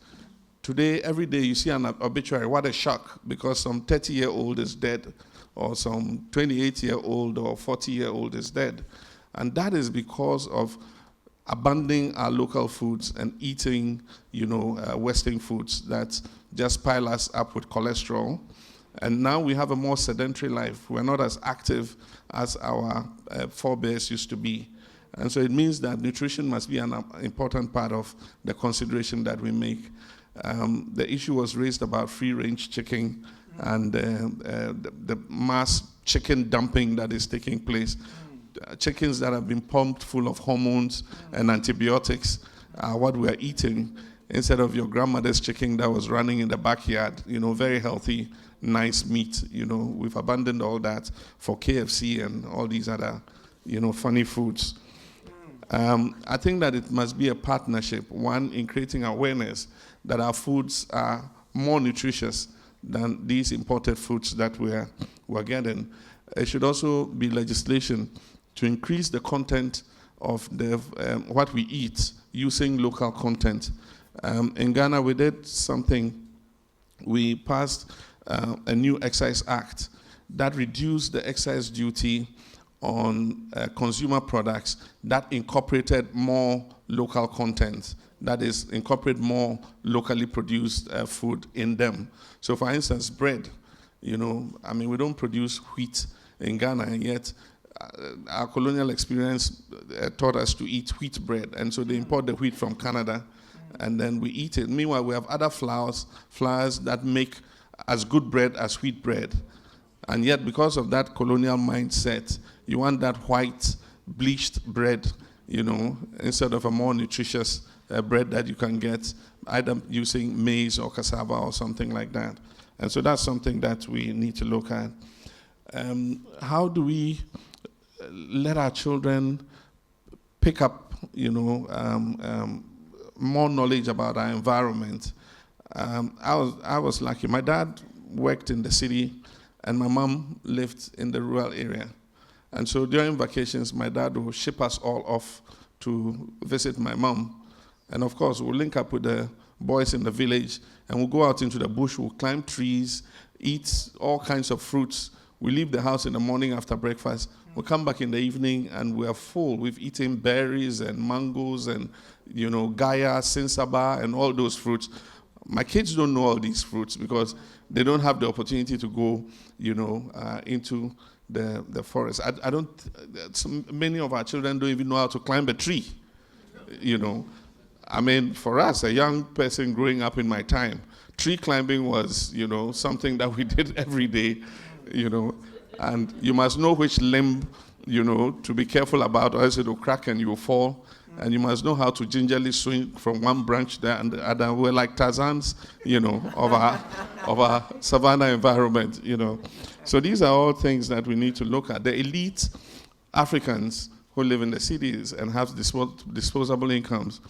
Today, every day you see an obituary, what a shock, because some 30-year-old is dead, or some 28-year-old or 40-year-old is dead. And that is because of abandoning our local foods and eating, you know, Western foods that just pile us up with cholesterol. And now we have a more sedentary life. We're not as active as our forebears used to be. And so it means that nutrition must be an important part of the consideration that we make. The issue was raised about free-range chicken and the mass chicken dumping that is taking place. Chickens that have been pumped full of hormones and antibiotics are what we are eating, instead of your grandmother's chicken that was running in the backyard, you know, very healthy, nice meat. You know, we've abandoned all that for KFC and all these other, you know, funny foods. I think that it must be a partnership, one, in creating awareness that our foods are more nutritious than these imported foods that we're getting. It should also be legislation to increase the content of what we eat using local content. In Ghana, we did something. We passed a new excise act that reduced the excise duty on consumer products that incorporated more local content, that is, incorporate more locally produced food in them. So for instance, bread, you know, I mean, we don't produce wheat in Ghana, and yet our colonial experience taught us to eat wheat bread, and so they import the wheat from Canada, and then we eat it. Meanwhile, we have other flours that make as good bread as wheat bread. And yet, because of that colonial mindset, you want that white, bleached bread, you know, instead of a more nutritious bread that you can get either using maize or cassava or something like that. And so that's something that we need to look at. How do we let our children pick up, you know, more knowledge about our environment? I was lucky. My dad worked in the city, and my mom lived in the rural area. And so during vacations, my dad would ship us all off to visit my mom. And of course, we'll link up with the boys in the village, and we'll go out into the bush, we'll climb trees, eat all kinds of fruits. We leave the house in the morning after breakfast. We'll come back in the evening, and we're full. We've eaten berries and mangoes and, you know, gaya, sinsaba, and all those fruits. My kids don't know all these fruits because they don't have the opportunity to go, you know, into the forest. Many of our children don't even know how to climb a tree, you know. I mean, for us, a young person growing up in my time, tree climbing was, you know, something that we did every day, you know. And you must know which limb, you know, to be careful about, or else it will crack and you will fall. And you must know how to gingerly swing from one branch there and the other. We're like Tarzans, you know, of our savanna environment, you know. So these are all things that we need to look at. The elite Africans who live in the cities and have disposable incomes,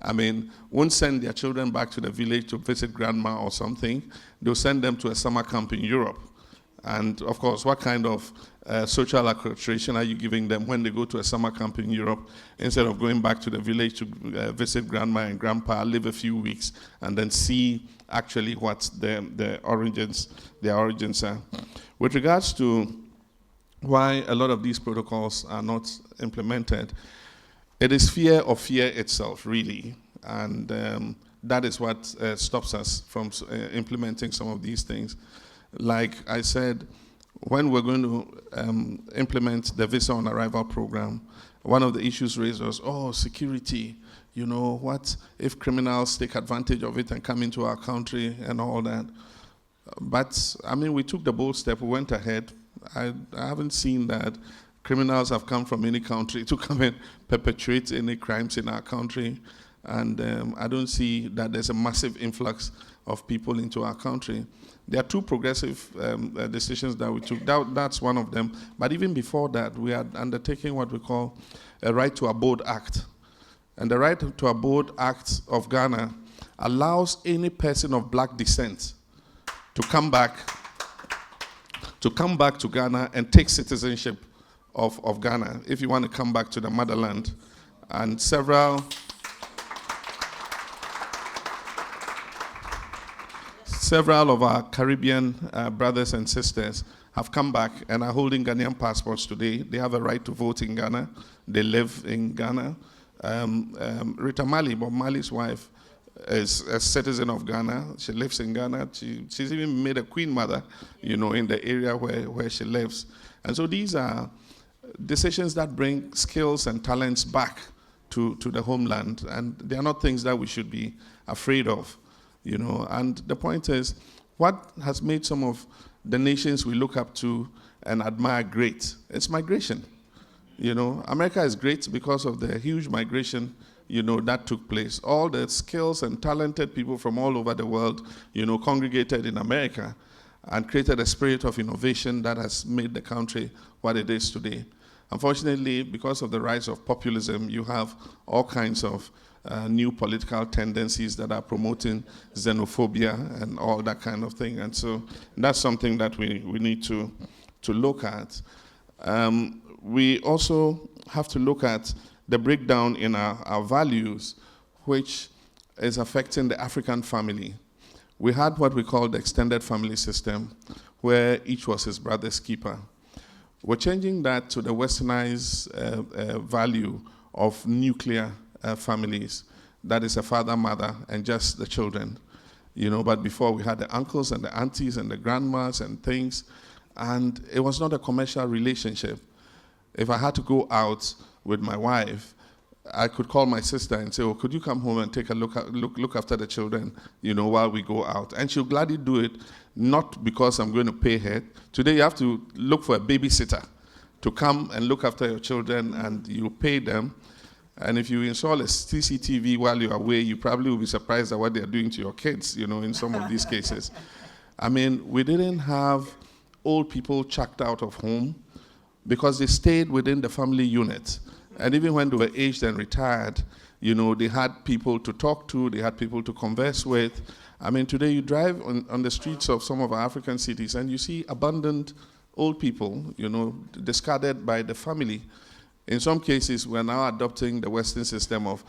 I mean, won't send their children back to the village to visit grandma or something. They'll send them to a summer camp in Europe. And of course, what kind of social acculturation are you giving them when they go to a summer camp in Europe instead of going back to the village to visit grandma and grandpa, live a few weeks, and then see actually what their origins are? With regards to why a lot of these protocols are not implemented, it is fear of fear itself, really. And that is what stops us from implementing some of these things. Like I said, when we're going to implement the Visa on Arrival program, one of the issues raised was, security. You know, what if criminals take advantage of it and come into our country and all that? But, I mean, we took the bold step. We went ahead. I haven't seen that criminals have come from any country to come and perpetrate any crimes in our country. And I don't see that there's a massive influx of people into our country. There are two progressive decisions that we took. That's one of them. But even before that, we are undertaking what we call a Right to Abode Act. And the Right to Abode Act of Ghana allows any person of black descent to come back to Ghana and take citizenship of Ghana, if you want to come back to the motherland. And several of our Caribbean brothers and sisters have come back and are holding Ghanaian passports today. They have a right to vote in Ghana. They live in Ghana. Rita Mali, Bob Marley's wife, is a citizen of Ghana. She lives in Ghana. She's even made a queen mother, in the area where she lives. And so these are decisions that bring skills and talents back to the homeland. And they are not things that we should be afraid of, And the point is, what has made some of the nations we look up to and admire great? It's migration. America is great because of the huge migration, that took place. All the skills and talented people from all over the world, congregated in America and created a spirit of innovation that has made the country what it is today. Unfortunately, because of the rise of populism, you have all kinds of new political tendencies that are promoting xenophobia and all that kind of thing. And so that's something that we need to look at. We also have to look at the breakdown in our values, which is affecting the African family. We had what we call the extended family system, where each was his brother's keeper. We're changing that to the westernized value of nuclear families. That is a father, mother, and just the children. But before we had the uncles and the aunties and the grandmas and things, and it was not a commercial relationship. If I had to go out with my wife, I could call my sister and say, "Oh, could you come home and take a look after the children, while we go out?" And she'll gladly do it, not because I'm going to pay her. Today you have to look for a babysitter to come and look after your children, and you pay them. And if you install a CCTV while you're away, you probably will be surprised at what they're doing to your kids, in some of these cases. I mean, we didn't have old people chucked out of home because they stayed within the family unit. And even when they were aged and retired, they had people to talk to, they had people to converse with. I mean, today you drive on the streets of some of our African cities and you see abandoned old people, discarded by the family. In some cases, we're now adopting the Western system of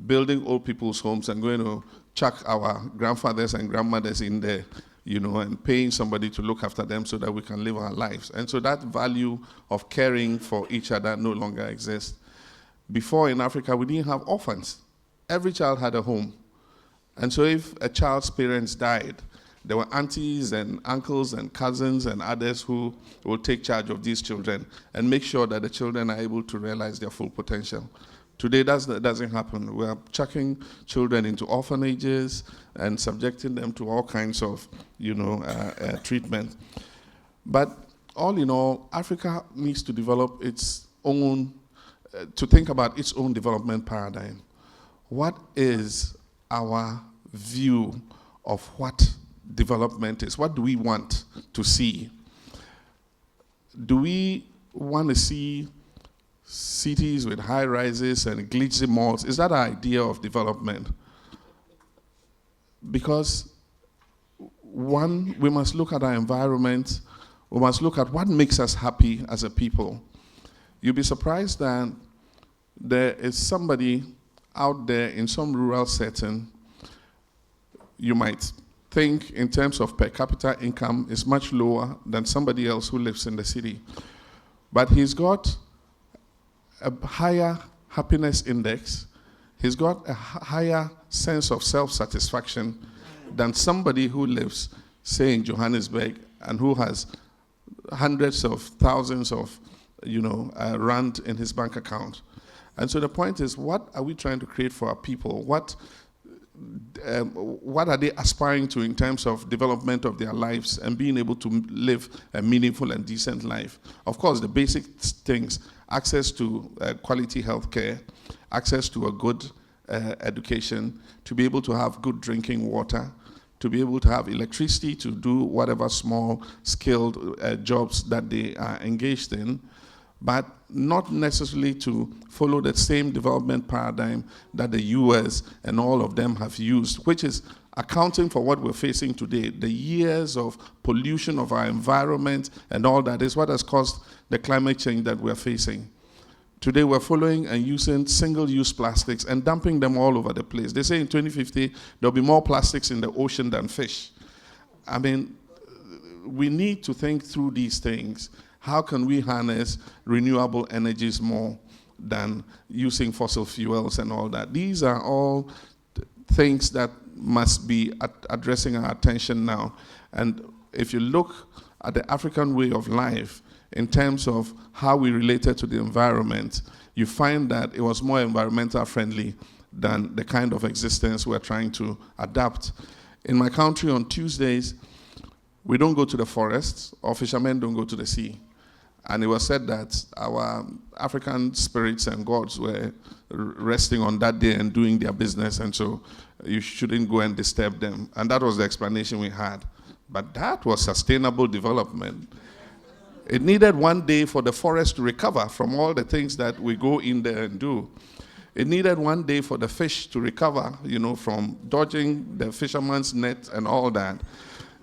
building old people's homes and going to chuck our grandfathers and grandmothers in there, and paying somebody to look after them so that we can live our lives. And so that value of caring for each other no longer exists. Before in Africa, we didn't have orphans. Every child had a home. And so if a child's parents died, there were aunties and uncles and cousins and others who will take charge of these children and make sure that the children are able to realize their full potential. Today, that doesn't happen. We are chucking children into orphanages and subjecting them to all kinds of, treatment. But all in all, Africa needs to develop its own, to think about its own development paradigm. What is our view of what development is? What do we want to see? Do we want to see cities with high rises and glitzy malls? Is that our idea of development? Because one, we must look at our environment. We must look at what makes us happy as a people. You'll be surprised that there is somebody out there in some rural setting. You might think in terms of per capita income is much lower than somebody else who lives in the city. But he's got a higher happiness index. He's got a higher sense of self-satisfaction than somebody who lives, say, in Johannesburg and who has hundreds of thousands of, rand in his bank account. And so the point is, what are we trying to create for our people? What are they aspiring to in terms of development of their lives and being able to live a meaningful and decent life? Of course, the basic things, access to quality health care, access to a good education, to be able to have good drinking water, to be able to have electricity to do whatever small skilled jobs that they are engaged in. but not necessarily to follow the same development paradigm that the US and all of them have used, which is accounting for what we're facing today. The years of pollution of our environment and all that is what has caused the climate change that we're facing. Today we're following and using single-use plastics and dumping them all over the place. They say in 2050 there'll be more plastics in the ocean than fish. I mean, we need to think through these things. How can we harness renewable energies more than using fossil fuels and all that? These are all things that must be addressing our attention now. And if you look at the African way of life in terms of how we related to the environment, you find that it was more environmental friendly than the kind of existence we're trying to adapt. In my country on Tuesdays, we don't go to the forests, or fishermen don't go to the sea. And it was said that our African spirits and gods were resting on that day and doing their business, and so you shouldn't go and disturb them. And that was the explanation we had. But that was sustainable development. It needed one day for the forest to recover from all the things that we go in there and do. It needed one day for the fish to recover, from dodging the fisherman's net and all that.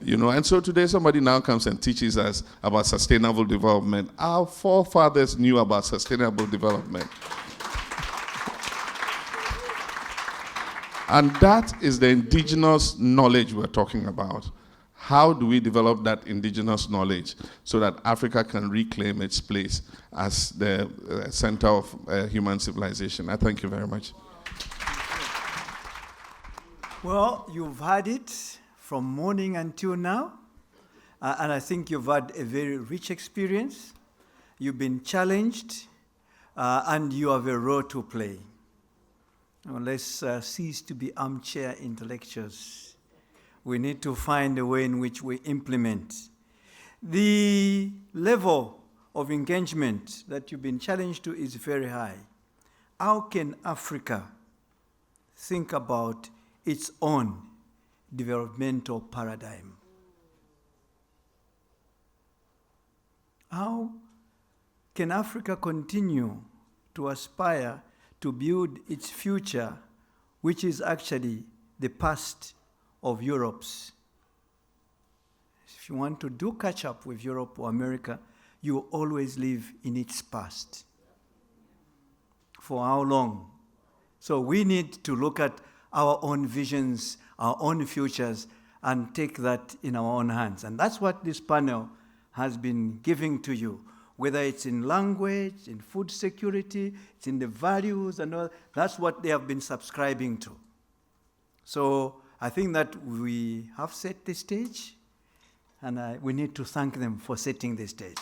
And so today somebody now comes and teaches us about sustainable development. Our forefathers knew about sustainable development. And that is the indigenous knowledge we're talking about. How do we develop that indigenous knowledge so that Africa can reclaim its place as the center of human civilization? I thank you very much. Well, you've had it from morning until now, and I think you've had a very rich experience. You've been challenged, and you have a role to play. Now, let's cease to be armchair intellectuals. We need to find a way in which we implement. The level of engagement that you've been challenged to is very high. How can Africa think about its own developmental paradigm? How can Africa continue to aspire to build its future, which is actually the past of Europe's? If you want to do catch up with Europe or America, you always live in its past. For how long? So we need to look at our own visions, our own futures, and take that in our own hands. And that's what this panel has been giving to you, whether it's in language, in food security, it's in the values and all. That's what they have been subscribing to. So I think that we have set the stage, and we need to thank them for setting the stage.